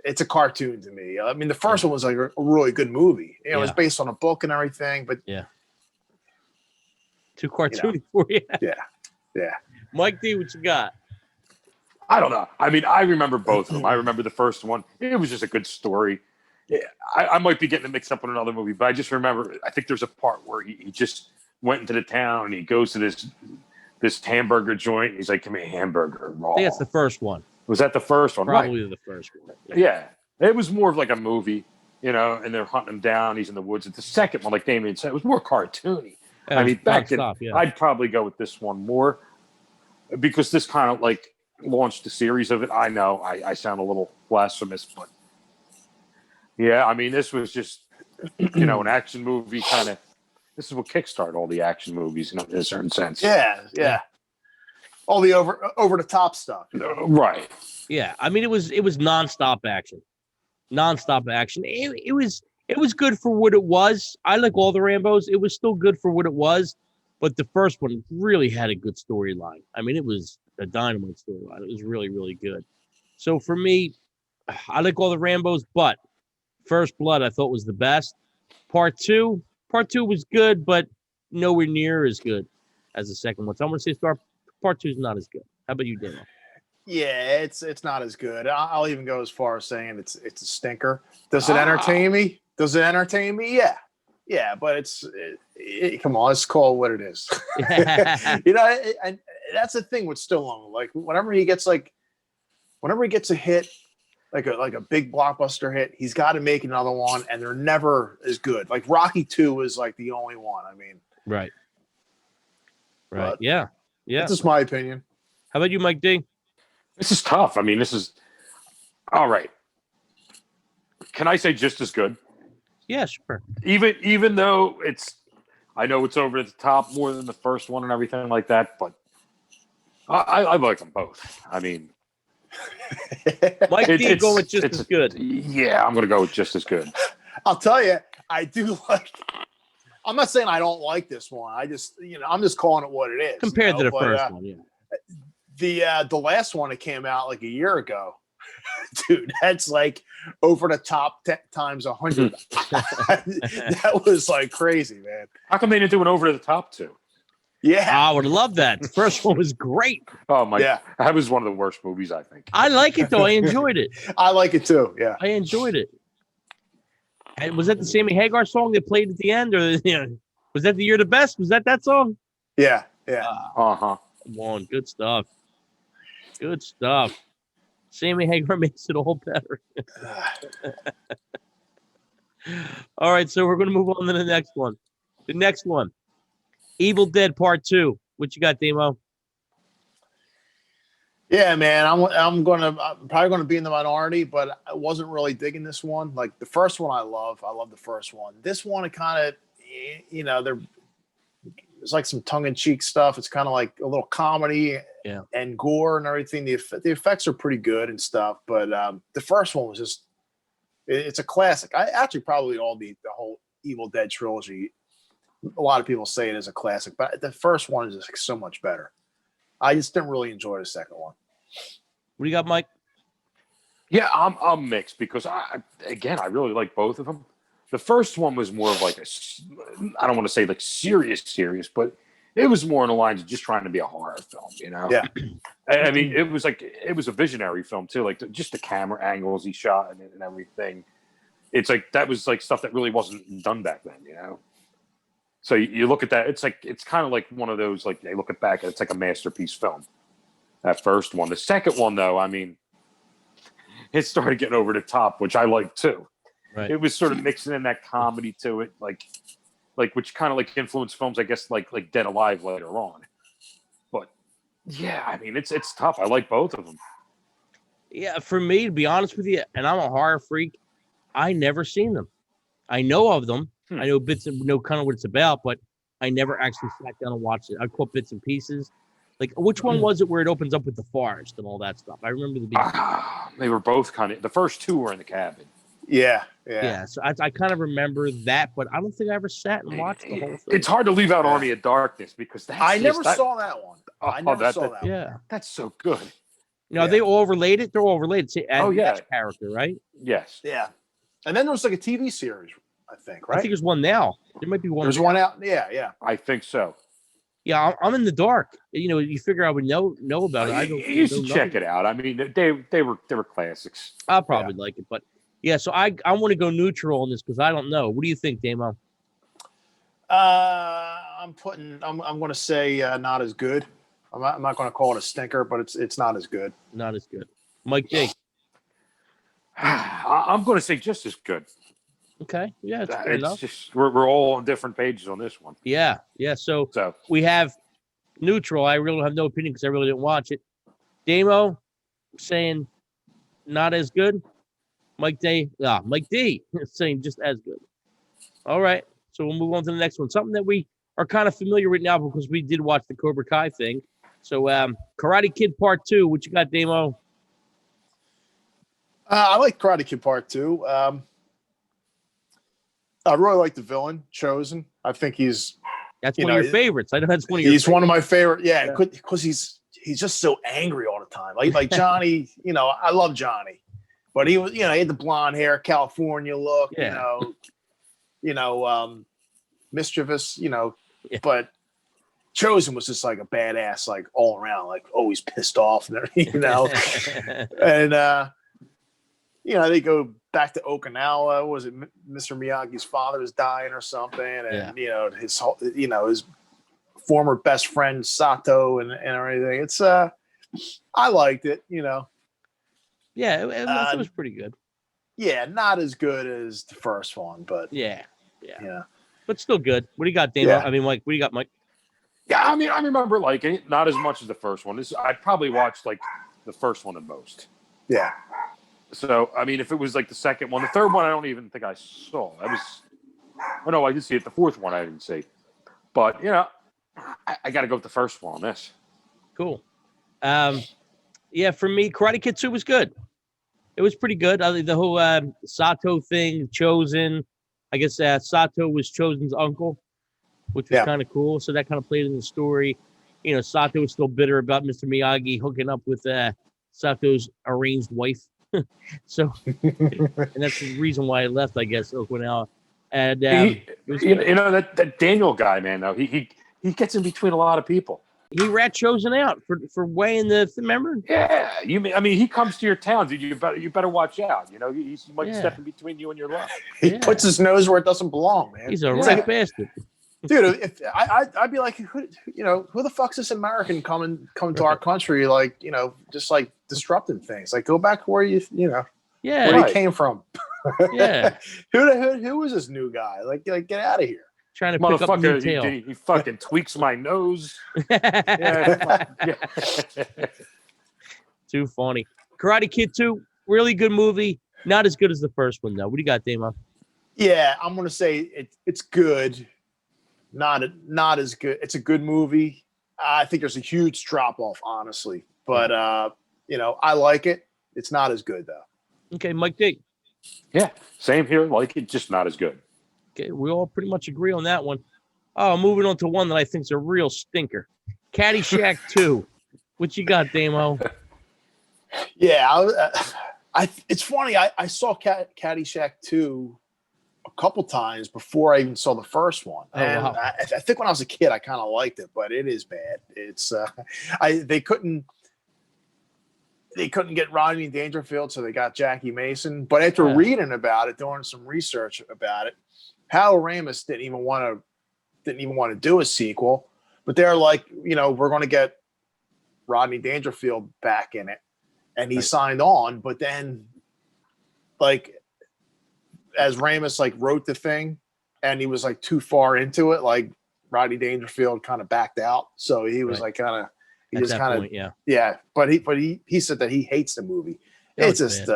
it's a cartoon to me. I mean, the first one was like a really good movie. You know, it was Yeah. based on a book and everything, but Too cartoony for you. yeah. Mike D, what you got? I don't know. I mean, I remember both of them. I remember the first one. It was just a good story. Yeah, I might be getting it mixed up with another movie, but I just remember, I think there's a part where he just went into the town and he goes to this hamburger joint. He's like, give me a hamburger raw. I think that's the first one. Was that the first one? Probably Right. the first one. Yeah. It was more of like a movie, you know, and they're hunting him down. He's in the woods. The second one, like Damien said, it was more cartoony. I mean, back then, I'd probably go with this one more because this kind of like launched a series of it. I know I sound a little blasphemous, but yeah, I mean, this was just, you know, an action movie kind of. This is what kickstarted all the action movies, you know, in a certain sense. Yeah. All the over the top stuff. You know? Right. Yeah, I mean, it was nonstop action. It was good for what it was. I like all the Rambos. It was still good for what it was, but the first one really had a good storyline. I mean, it was a dynamite storyline. It was really, really good. So for me, I like all the Rambos, but First Blood I thought was the best. Part two was good, but nowhere near as good as the second one. So I'm going to say Part 2 is not as good. How about you, Daniel? Yeah, it's not as good. I'll even go as far as saying it's a stinker. Does it entertain me? Yeah, but come on, let's call it what it is. You know, and that's the thing with Stallone. Like whenever he gets a hit, like a big blockbuster hit, he's got to make another one, and they're never as good. Like Rocky 2 is like the only one. I mean, right. Yeah. That's just my opinion. How about you, Mike D? This is tough. I mean, this is all right. Can I say just as good? Yeah, sure. Even though I know it's over the top more than the first one and everything like that, but I like them both. I mean, Mike D going with just as good. Yeah, I'm going to go with just as good. I'll tell you, I do like. I'm not saying I don't like this one. I'm just calling it what it is. Compared to the first one, yeah. The last one that came out like a year ago, dude, that's like over the top times 100. That was like crazy, man. How come they didn't do an over the top too? Yeah, I would love that. The first one was great. Oh my! Yeah, that was one of the worst movies I think. I like it though. I enjoyed it. I like it too. Yeah, I enjoyed it. And was that the Sammy Hagar song they played at the end, or was that the You're the Best? Was that song? Yeah. Come on, good stuff. Sammy Hagar makes it all better. All right, so we're going to move on to the next one. The next one, Evil Dead Part 2. What you got, Demo? Yeah, man, I'm probably gonna be in the minority, but I wasn't really digging this one. Like the first one, I love the first one. This one, it kind of, there's like some tongue-in-cheek stuff. It's kind of like a little comedy and gore and everything. The effects are pretty good and stuff, but the first one was just, it's a classic. I actually probably the whole Evil Dead trilogy. A lot of people say it is a classic, but the first one is just so much better. I just didn't really enjoy the second one. What do you got, Mike? Yeah, I'm mixed because I really like both of them. The first one was more of like I don't want to say like serious, but it was more in the lines of just trying to be a horror film, you know? Yeah. I mean, it was a visionary film too, like just the camera angles he shot and everything. It's like that was like stuff that really wasn't done back then, you know? So you look at that, it's kind of like one of those, like they look at back, it's like a masterpiece film. That first one. The second one, though, I mean, it started getting over the top, which I like too. Right. It was sort of mixing in that comedy to it, like which kind of like influenced films, I guess, like Dead Alive later on. But yeah, I mean, it's tough. I like both of them. Yeah, for me, to be honest with you, and I'm a horror freak, I never seen them. I know of them. I know know kind of what it's about, but I never actually sat down and watched it. I caught bits and pieces. Like, which one was it where it opens up with the forest and all that stuff? I remember the beginning. They were both kind of, the first two were in the cabin. Yeah. So I kind of remember that, but I don't think I ever sat and watched the whole thing. It's hard to leave out Army of Darkness because I never saw that one. I never saw that one. Yeah. That's so good. You know, are they all related? They're all related to yeah. character, right? Yes. Yeah. And then there was like a TV series, I think, right? I think there's one now. There might be one. There's one out. Yeah. I think so. Yeah, I'm in the dark. You know, you figure I would know about it. I You don't. you should check it out. I mean, they were classics. I'll probably like it, but yeah. So I want to go neutral on this because I don't know. What do you think, Damo? I'm going to say not as good. I'm not going to call it a stinker, but it's not as good. Not as good. Mike D. I'm going to say just as good. Okay. Yeah, it's fair It's enough. just we're all on different pages on this one. Yeah. So we have neutral. I really have no opinion because I really didn't watch it. Damo saying not as good. Mike D saying just as good. All right. So we'll move on to the next one. Something that we are kind of familiar with now because we did watch the Cobra Kai thing. So Karate Kid Part 2. What you got, Damo? I like Karate Kid Part 2. I really like the villain chosen. I think that's one of your favorites. I know that's one of your He's favorites. one of my favorite. Yeah, because he's just so angry all the time. Like Johnny, I love Johnny. But he was, he had the blonde hair, California look, mischievous, but Chosen was just like a badass, like all around, like always pissed off, and and they go back to Okinawa. Was it Mr. Miyagi's father was dying or something, and his his former best friend Sato and everything. It's I liked it, Yeah, it was pretty good. Yeah, not as good as the first one, but yeah, but still good. What do you got, Dana? Yeah. I mean, Mike, what do you got, Mike? Yeah, I mean, I remember liking it, not as much as the first one. I probably watched like the first one the most. Yeah. So, I mean, if it was like the second one, the third one, I don't even think I saw. I did see it. The fourth one, I didn't see. But, I got to go with the first one on this. Cool. Yeah, for me, Karate Kid 2 was good. It was pretty good. The whole Sato thing, Chosen. I guess Sato was Chosen's uncle, which was kind of cool. So that kind of played in the story. Sato was still bitter about Mr. Miyagi hooking up with Sato's arranged wife. So, and that's the reason why I left, I guess, Okinawa. And that Daniel guy, man, though, he gets in between a lot of people. He rat Chosen out for weighing the. Remember? Yeah, he comes to your town, dude. You better watch out. He might step in between you and your love. He puts his nose where it doesn't belong, man. He's a rat bastard, dude. If I'd be like, who the fuck's this American coming to our country, like, just like disrupting things. Like, go back where where you came from. Yeah. Who was this new guy? Like get out of here. Trying to pick up new tail. He fucking tweaks my nose. Too funny. Karate Kid 2, really good movie. Not as good as the first one, though. What do you got, Damo? Yeah, I'm gonna say it's good. Not as good. It's a good movie. I think there's a huge drop off, honestly. But I like it. It's not as good though. Okay, Mike D. Yeah, same here. Like it, just not as good. Okay, we all pretty much agree on that one. Oh, moving on to one that I think is a real stinker. Caddyshack 2. What you got, Damo? Yeah, it's funny. I saw Caddyshack 2 a couple times before I even saw the first one. And wow. I think when I was a kid, I kind of liked it, but it is bad. It's they couldn't get Rodney Dangerfield, so they got Jackie Mason. But after reading about it, doing some research about it, Hal Ramis didn't even want to do a sequel. But they're like, we're going to get Rodney Dangerfield back in it, and he signed on. But then, like, as Ramis wrote the thing, and he was like too far into it, like Rodney Dangerfield kind of backed out. So he was like kind of. He just kind of yeah, but he said that he hates the movie. It's just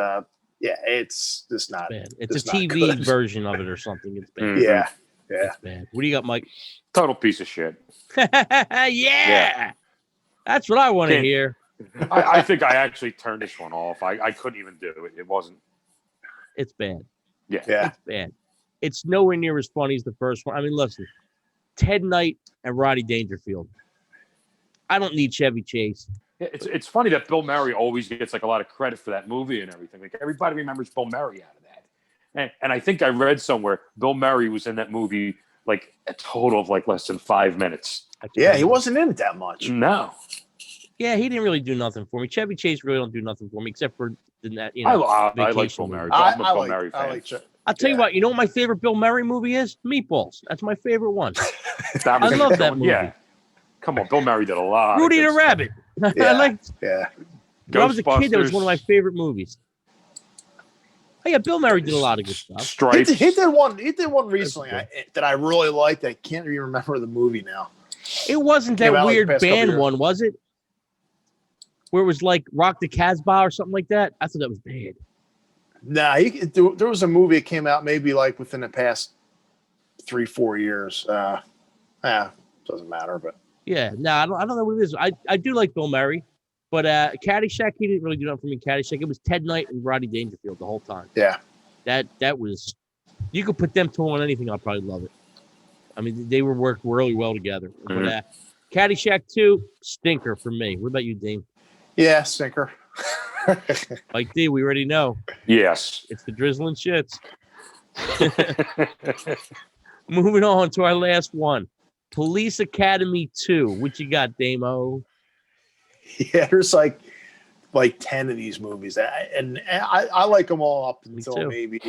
it's just not bad. It's a TV version of it or something. It's bad. Yeah. It's bad. What do you got, Mike? Total piece of shit. Yeah. That's what I want to hear. I think I actually turned this one off. I couldn't even do it. It wasn't. It's bad. Yeah. It's bad. It's nowhere near as funny as the first one. I mean, listen, Ted Knight and Rodney Dangerfield. I don't need Chevy Chase. It's funny that Bill Murray always gets like a lot of credit for that movie and everything. Like everybody remembers Bill Murray out of that. And I think I read somewhere Bill Murray was in that movie like a total of like less than 5 minutes. Yeah, he wasn't in it that much. No. Yeah, he didn't really do nothing for me. Chevy Chase really don't do nothing for me except for that. You know, I like vacation Bill Murray. movie. I'm a Bill Murray fan. I'll tell you what. You know what my favorite Bill Murray movie is? Meatballs. That's my favorite one. I love that movie. Yeah. Come on, Bill Murray did a lot. Rudy the Rabbit. Yeah, I liked. Yeah. When I was a kid, that was one of my favorite movies. Oh yeah, Bill Murray did a lot of good stuff. Stripes. He did one recently that I really liked. I can't even remember the movie now. It wasn't that weird band one, was it? Where it was like Rock the Casbah or something like that. I thought that was bad. Nah, there was a movie that came out maybe like within the past 3-4 years. Doesn't matter, but yeah, no, I don't know what it is. I do like Bill Murray, but Caddyshack, he didn't really do nothing for me. Caddyshack, it was Ted Knight and Rodney Dangerfield the whole time. Yeah, that was. You could put them two on anything, I'll probably love it. I mean, they were worked really well together. Mm-hmm. But Caddyshack 2, stinker for me. What about you, Dean? yeah, stinker. Like D, we already know. Yes. It's the drizzling shits. Moving on to our last one. Police Academy 2. What you got, Damo? Yeah, there's like 10 of these movies, and I like them all up until maybe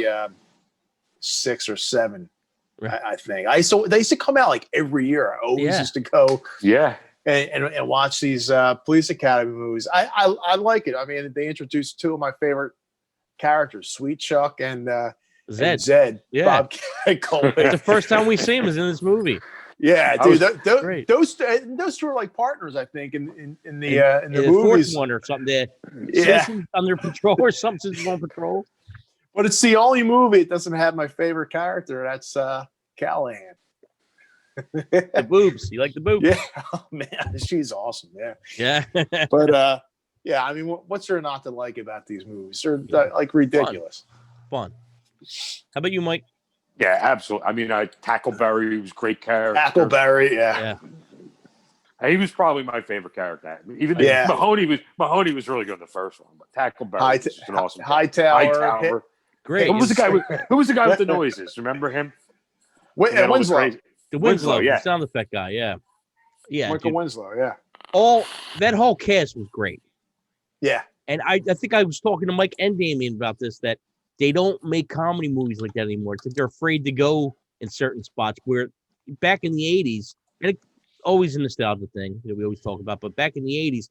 6 or 7. Right. I think they used to come out like every year. I always used to go. Yeah. And watch these Police Academy movies. I like it. I mean, they introduced 2 of my favorite characters, Sweet Chuck and Zed. Yeah. Bob Colby. The first time we see him is in this movie. Yeah, dude. Those 2 are like partners, I think, in the movies. Fourth one or something. There. Yeah. Citizens under patrol or something. Citizens on patrol. But it's the only movie that doesn't have my favorite character. That's Callahan. The boobs. You like the boobs? Yeah. Oh, man, she's awesome. Yeah. Yeah. But yeah, I mean, what's there not to like about these movies? They're like ridiculous. Fun. How about you, Mike? Yeah, absolutely. I mean, Tackleberry was a great character. Tackleberry, yeah. He was probably my favorite character. Even Mahoney was really good in the first one, but Tackleberry was just an awesome. Hightower. Great. Who was the guy with the noises? Remember him? Winslow. The Winslow, yeah. The sound effect guy, yeah. Yeah. Michael Winslow, yeah. That whole cast was great. Yeah. And I think I was talking to Mike and Damien about this, that they don't make comedy movies like that anymore. It's like they're afraid to go in certain spots where back in the 80s, and it's always a nostalgia thing that we always talk about, but back in the 80s,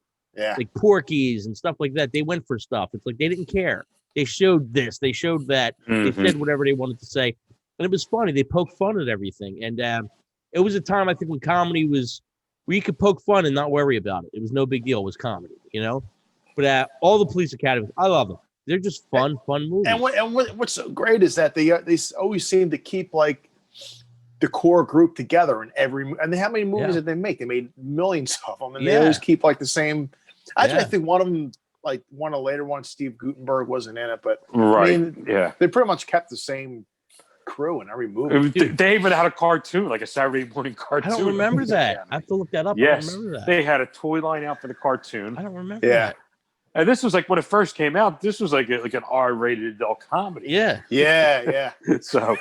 like Porky's and stuff like that, they went for stuff. It's like they didn't care. They showed this, they showed that, They said whatever they wanted to say. And it was funny. They poked fun at everything. And it was a time, I think, when comedy was where you could poke fun and not worry about it. It was no big deal. It was comedy, you know? But all the Police Academies, I love them. They're just fun movies. And what's so great is that they always seem to keep like the core group together in every. And how many movies did they make? They made millions of them, and they always keep like the same. I think one of them, like one of the later ones, Steve Guttenberg wasn't in it, but I mean, they pretty much kept the same crew in every movie. They even had a cartoon, like a Saturday morning cartoon. I don't remember that. I have to look that up. Yes, I don't remember that. They had a toy line out for the cartoon. I don't remember that. And this was like when it first came out. This was like an R-rated adult comedy. Yeah. So,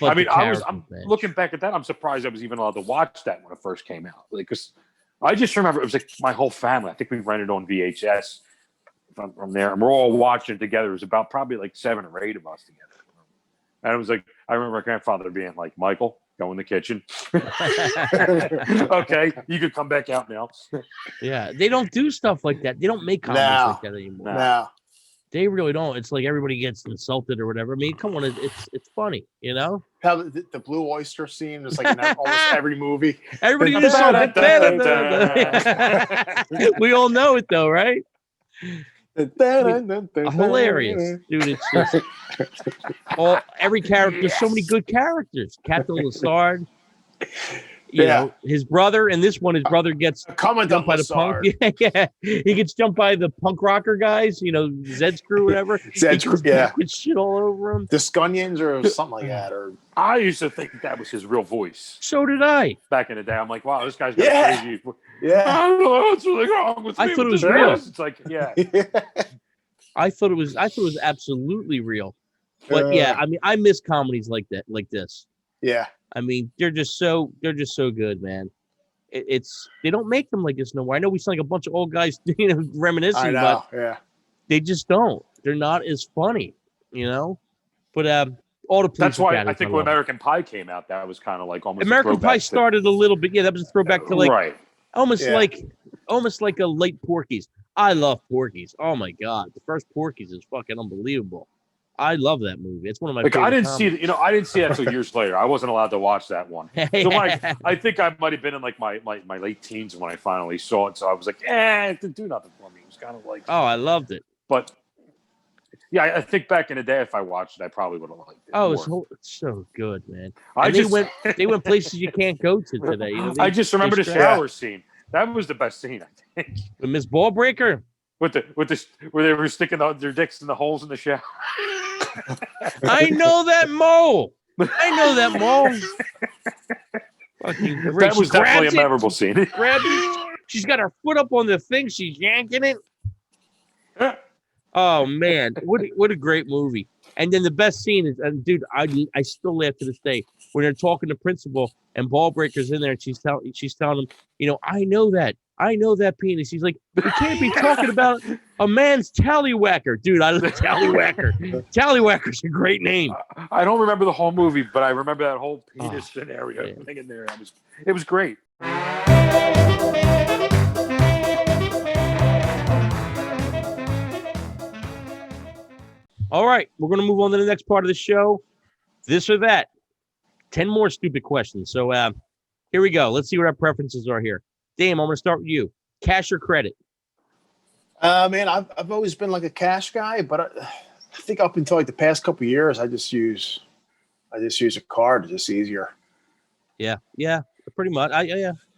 I mean, I'm looking back at that. I'm surprised I was even allowed to watch that when it first came out. Because I just remember it was like my whole family. I think we rented on VHS from there, and we're all watching it together. It was about probably like 7 or 8 of us together. And it was like, I remember my grandfather being like, Michael, go in the kitchen. Okay, you could come back out now. Yeah, they don't do stuff like that. They don't make comedies like that anymore. No. They really don't. It's like everybody gets insulted or whatever. I mean, come on, it's funny, you know? How the Blue Oyster scene is like in almost every movie. Everybody just we all know it though, right? Hilarious, dude. It's just every character. There's so many good characters. Captain Lassard. You know, his brother, and this one, his brother gets Coming jumped by the punk. Yeah, he gets jumped by the punk rocker guys. You know, Zed's crew, whatever. Zed's crew, yeah. Gets shit all over him. The Scunions or something like that. Or I used to think that was his real voice. So did I. Back in the day, I'm like, wow, this guy's got a crazy. Yeah. I don't know what's really wrong with me. I thought it was with real. this. It's like, yeah. I thought it was absolutely real. But yeah, I mean, I miss comedies like that, like this. Yeah. I mean, they're just so good, man. It's they don't make them like this no more. I know we sound like a bunch of old guys, you know, reminiscing, I know, but they just don't. They're not as funny, you know. But all the that's why I think when American Pie came out, that was kind of like almost American Pie started a little bit. Yeah, that was a throwback to like almost like a late Porky's. I love Porky's. Oh my god, the first Porky's is fucking unbelievable. I love that movie. It's one of my favorite I didn't comedies. see it. I didn't see that until years later. I wasn't allowed to watch that one. So I think I might have been in like my late teens when I finally saw it. So I was like, it didn't do nothing for me. It was kind of like, oh, I loved it. But yeah, I think back in the day, if I watched it, I probably would have liked it. Oh, it's so good, man. They went places you can't go to today. You know, I just remember the shower scene. That was the best scene, I think. With Miss Ballbreaker. With the where they were sticking their dicks in the holes in the shower. I know that mole. Fucking great. That was definitely a memorable scene. She's got her foot up on the thing. She's yanking it. Oh man, what a great movie! And then the best scene is, and dude, I still laugh to this day when they're talking to principal and Ballbreaker's in there, and she's telling him, you know, I know that penis. He's like, we can't be talking about a man's tallywhacker, dude. I love Tallywhacker. Tallywhacker's a great name. I don't remember the whole movie, but I remember that whole penis scenario thing in there. It was great. All right, we're going to move on to the next part of the show. This or that. 10 more stupid questions. So here we go. Let's see what our preferences are here. Dame, I'm going to start with you. Cash or credit? Man, I've always been like a cash guy, but I think up until like the past couple of years, I just use a card. It's just easier. Yeah, pretty much.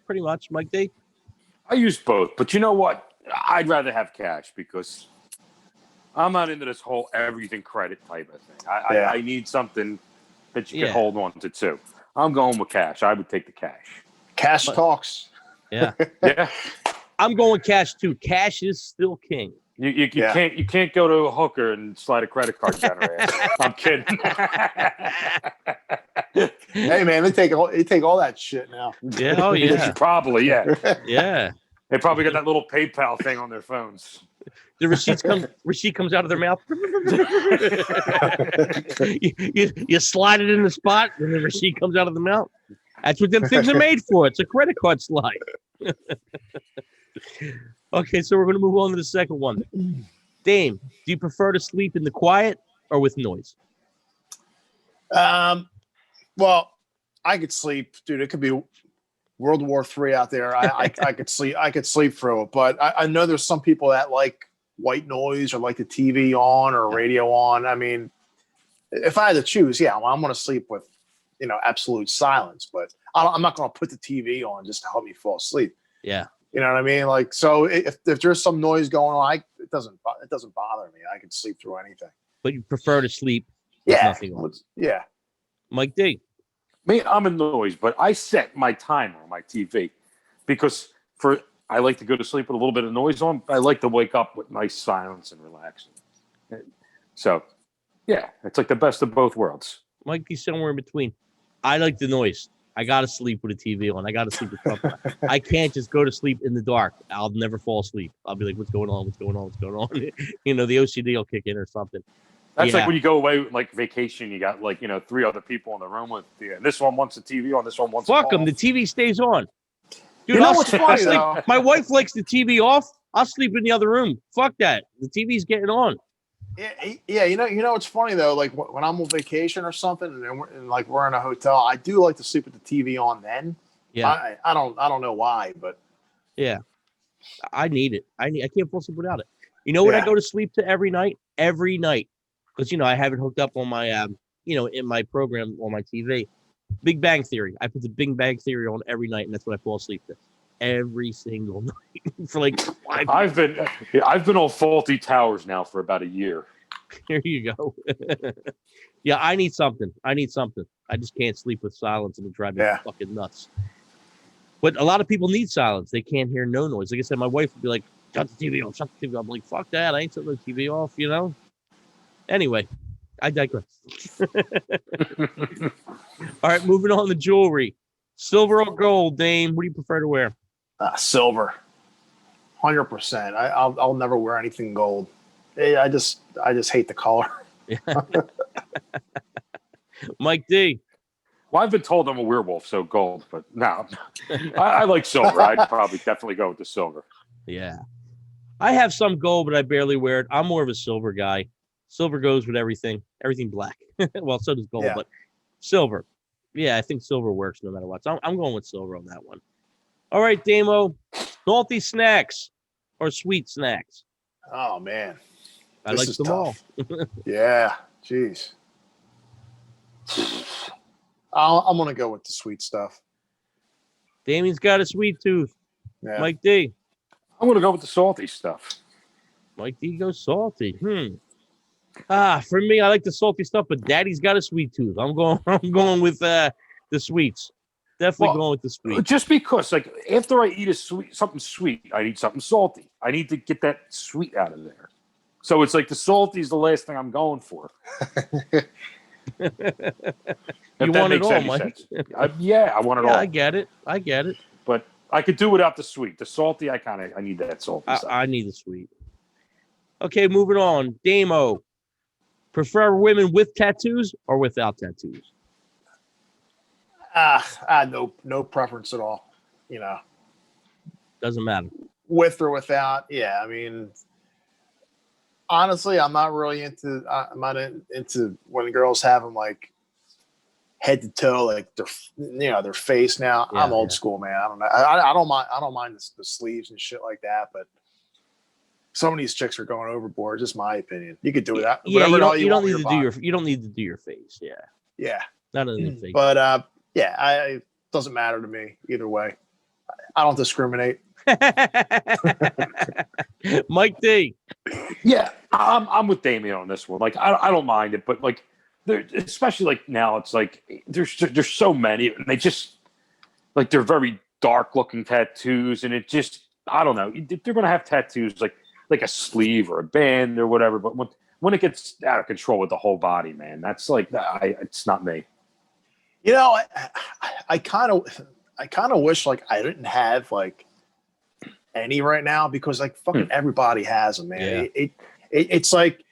Pretty much, Mike D. I use both, but you know what? I'd rather have cash because I'm not into this whole everything credit type of thing. I need something that you can hold on to too. I'm going with cash. I would take the cash. Cash talks. Yeah. Yeah. I'm going cash too. Cash is still king. You can't go to a hooker and slide a credit card down her ass. I'm kidding. Hey man, they take all that shit now. Yeah, oh yeah. Probably, yeah. Yeah. They probably got that little PayPal thing on their phones. The receipt comes out of their mouth. you slide it in the spot, and the receipt comes out of the mouth. That's what them things are made for. It's a credit card slide. Okay, so we're going to move on to the second one. Dame, do you prefer to sleep in the quiet or with noise? Well, I could sleep, dude. It could be World War III out there. I could sleep. I could sleep through it. But I know there's some people that like white noise or like the TV on or radio on. I mean, if I had to choose, I'm going to sleep with, absolute silence. But I'm not going to put the TV on just to help me fall asleep. Yeah. You know what I mean? Like, so if there's some noise going on, it doesn't bother me. I can sleep through anything. But you prefer to sleep with nothing on. Yeah. Mike D. Me, I'm a noise, but I set my timer on my TV because I like to go to sleep with a little bit of noise on. I like to wake up with nice silence and relaxing. So, yeah, it's like the best of both worlds. Mike D's somewhere in between. I like the noise. I got to sleep with a TV on. I got to sleep with something. I can't just go to sleep in the dark. I'll never fall asleep. I'll be like, what's going on? What's going on? What's going on? The OCD will kick in or something. That's like when you go away, like vacation, you got like, 3 other people in the room with you. And this one wants the TV on, this one wants Fuck them. The TV stays on. Dude, what's funny, though? My wife likes the TV off. I'll sleep in the other room. Fuck that. The TV's getting on. Yeah. You know what's funny though? Like when I'm on vacation or something, and we're in a hotel, I do like to sleep with the TV on. Then, yeah, I don't know why, but yeah, I need it. I can't fall asleep without it. You know what I go to sleep to every night, because I have it hooked up on my in my program on my TV. Big Bang Theory. I put the Big Bang Theory on every night, and that's what I fall asleep to. Every single night for like 5 years. I've been on Faulty Towers now for about a year. Here you go. Yeah, I need something. I just can't sleep with silence, and it drives me fucking nuts. But a lot of people need silence. They can't hear no noise. Like I said, my wife would be like, shut the TV off, shut the TV off. I'm like, fuck that. I ain't shutting the TV off, you know? Anyway, I digress. All right, moving on to jewelry. Silver or gold, Dame? What do you prefer to wear? Silver. 100%. I'll never wear anything gold. I just hate the color. Mike D. Well, I've been told I'm a werewolf, so gold, but no. I like silver. I'd probably definitely go with the silver. Yeah. I have some gold, but I barely wear it. I'm more of a silver guy. Silver goes with everything. Everything black. Well, so does gold, but silver. Yeah, I think silver works no matter what. So I'm going with silver on that one. All right, Damo. Salty snacks or sweet snacks? Oh, man. I like them all. Yeah. Jeez. I'm going to go with the sweet stuff. Damien's got a sweet tooth. Yeah. Mike D. I'm going to go with the salty stuff. Mike D goes salty. For me, I like the salty stuff, but Daddy's got a sweet tooth. I'm going with the sweets. Definitely going with the sweet. Just because, like, after I eat something sweet, I need something salty. I need to get that sweet out of there. So it's like the salty is the last thing I'm going for. You want it all, Mike? I want it all. I get it. But I could do without the sweet. The salty, I need that salty stuff. I need the sweet. Okay, moving on. Damo. Prefer women with tattoos or without tattoos? No preference at all. You know, doesn't matter. With or without, yeah. I mean, honestly, I'm not really into. I'm not into when girls have them like head to toe, like their face. Now I'm old school, man. I don't know. I don't mind the sleeves and shit like that, but some of these chicks are going overboard. Just my opinion. You could do that. Yeah, you don't need to do your face. Yeah. Yeah. None of the face. But it doesn't matter to me either way. I don't discriminate. Mike D. Yeah, I'm with Damien on this one. Like, I don't mind it, but like, especially like now, it's like there's so many, and they just like they're very dark looking tattoos, and it just I don't know. They're gonna have tattoos like a sleeve or a band or whatever, but when it gets out of control with the whole body, man, that's like it's not me. You know, I kind of wish like I didn't have like any right now because like fucking everybody has them, man. Yeah. It's like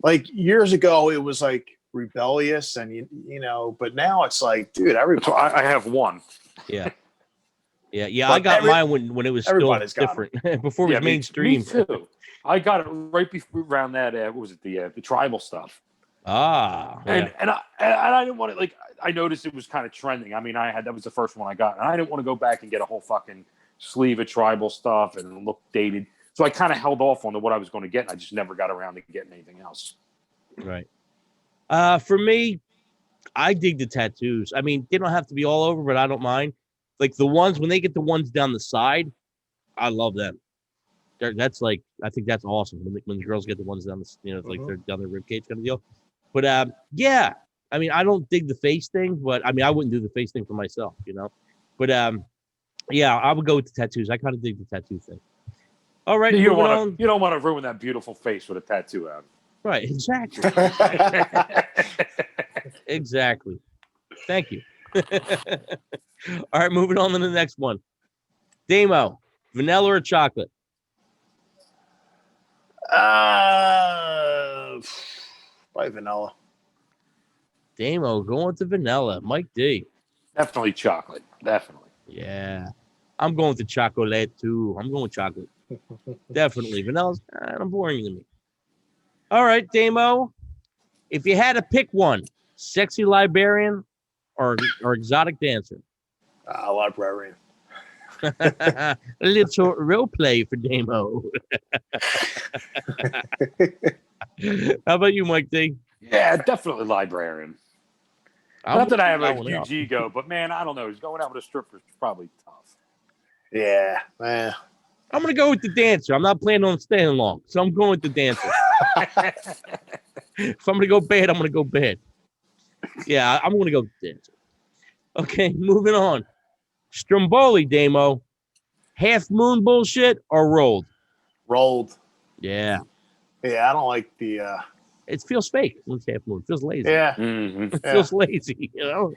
years ago it was like rebellious and you know, but now it's like, dude, everybody. So I have one. Yeah. Yeah. I got mine when it was still different before it was mainstream. Me too. I got it right before around that. What was it? The tribal stuff. And I didn't want to like. I noticed it was kind of trending. I mean, that was the first one I got, and I didn't want to go back and get a whole fucking sleeve of tribal stuff and look dated. So I kind of held off on what I was going to get, and I just never got around to getting anything else. Right. For me, I dig the tattoos. I mean, they don't have to be all over, but I don't mind. Like the ones when they get the ones down the side, I love them. That's like I think that's awesome when the girls get the ones down the like they're down their ribcage kind of deal. But yeah. I mean, I don't dig the face thing, but I mean, I wouldn't do the face thing for myself, you know. But yeah, I would go with the tattoos. I kind of dig the tattoo thing. All right, you don't want to ruin that beautiful face with a tattoo out. Right, exactly. Exactly. Thank you. All right, moving on to the next one. Damo, vanilla or chocolate? Probably vanilla. Damo going to vanilla. Mike D. Definitely chocolate. Definitely. Yeah. I'm going to chocolate too. I'm going chocolate. Definitely. Vanilla's kind of boring to me. All right, Damo. If you had to pick one, sexy librarian or exotic dancer? Librarian. A little role play for Damo. How about you, Mike D? Yeah, definitely librarian. Not that I have a going huge out. ego, but man, I don't know. He's going out with a stripper is probably tough. Yeah, man. I'm gonna go with the dancer. I'm not planning on staying long, so I'm going with the dancer. If I'm gonna go bad, I'm gonna go bad. Yeah, I'm gonna go with the dancer. Okay, moving on. Stromboli, Damo. Half moon bullshit or rolled? Rolled. Yeah. Yeah, I don't like the. It feels fake when it's half moon. It feels lazy. Yeah, Mm-hmm. It feels lazy, you know?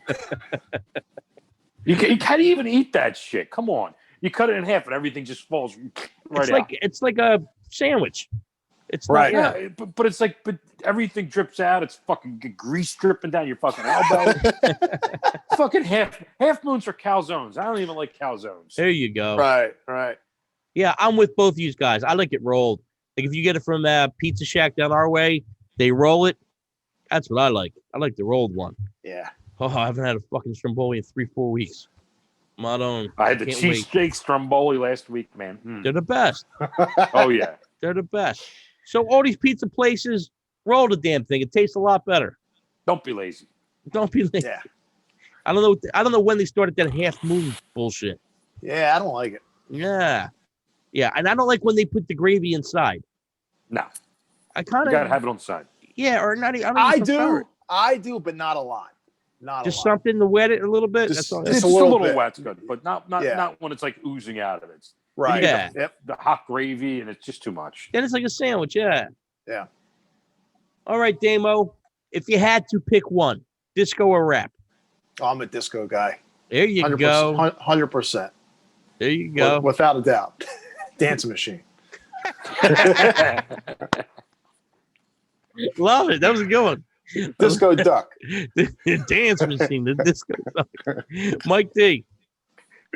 You can't even eat that shit. Come on. You cut it in half and everything just falls right out. It's like a sandwich. It's Right. Not, Yeah, but it's like, but everything drips out. It's fucking grease dripping down your fucking elbow. Fucking half moons are calzones. I don't even like calzones. There you go. right. Yeah, I'm with both of you guys. I like it rolled. Like if you get it from Pizza Shack down our way, they roll it. That's what I like. I like the rolled one. Yeah. Oh, I haven't had a fucking Stromboli in 3-4 weeks. My own. I had the Can't wait. cheesesteak Stromboli last week, man. They're the best. Oh yeah. They're the best. So all these pizza places, roll the damn thing. It tastes a lot better. Don't be lazy. Don't be lazy. Yeah. I don't know when they started that half moon bullshit. Yeah, I don't like it. Yeah. Yeah, and I don't like when they put the gravy inside. No. I kind You gotta of have it on the side. yeah, or not. I do, but not a lot. Not Just a lot. something to wet it a little bit. Just- That's all. just It's a just a little little bit. wet's good, but not when it's like oozing out of it. It's Right. Yeah. Yep. the hot gravy and it's just too much. Then it's like a sandwich. Yeah. Yeah. All right, Damo. If you had to pick one, disco or rap? Oh, I'm a disco guy. There you 100%, go. 100%. There you go. Without a doubt. Dancing machine. Love it. That was a good one. Disco duck. The dance machine, the disco. Mike D.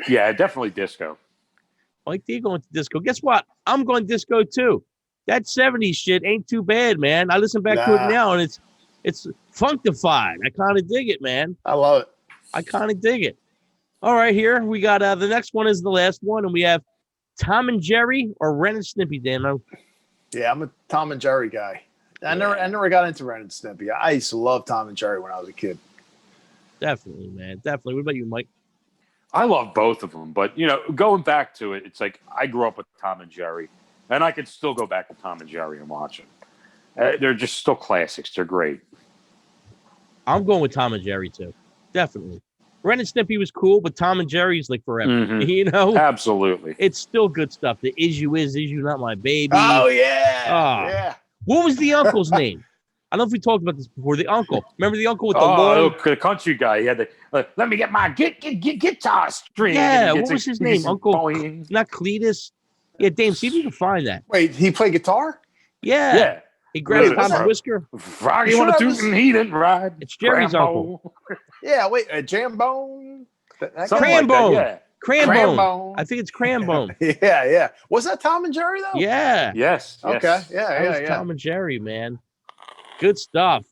Yeah, definitely disco. Mike D going to disco. Guess what? I'm going disco too. That 70s shit ain't too bad, man. I listen back to it Nah. now and it's funkified. I kind of dig it, man. I love it. I kind of dig it. All right, here we got the next one is the last one, and we have Tom and Jerry or Ren and Snippy, Dano. Yeah, I'm a Tom and Jerry guy. I never got into Ren and Snippy. I used to love Tom and Jerry when I was a kid. Definitely, man. Definitely. What about you, Mike? I love both of them, but going back to it, it's like I grew up with Tom and Jerry, and I could still go back to Tom and Jerry and watch them. They're just still classics. They're great. I'm going with Tom and Jerry too. Definitely. Ren and Snippy was cool, but Tom and Jerry's like forever. Mhm. You know? Absolutely. It's still good stuff. The is you not my baby. Oh, yeah. Ah. Yeah. What was the uncle's name? I don't know if we talked about this before. The uncle. Remember the uncle with the Oh, long... look, the country guy. He had the let me get my guitar string. Yeah, And he what gets was a- his he name? gets a Uncle- boing. Not Cletus. Yeah, Dame, see if you can find that. Wait, he played guitar? Yeah. Yeah. He grabbed Yeah, Tom's that's- whisker. Froggy You on a know, toot and he didn't ride. It's Jerry's Grandpa. Yeah, wait, a Jambone? That Something guy? like that, Crambone. yeah. Crambone. Crambone. I think it's Crambone. Yeah. Was that Tom and Jerry, though? Yeah. Yes. Okay. yes. That was Tom and Jerry, man. Good stuff.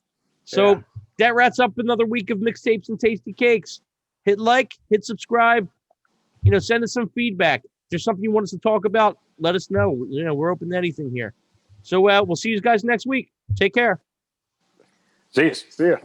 So Yeah. that wraps up another week of mixtapes and tasty cakes. Hit like, hit subscribe. Send us some feedback. If there's something you want us to talk about, let us know. We're open to anything here. So we'll see you guys next week. Take care. See you. See ya.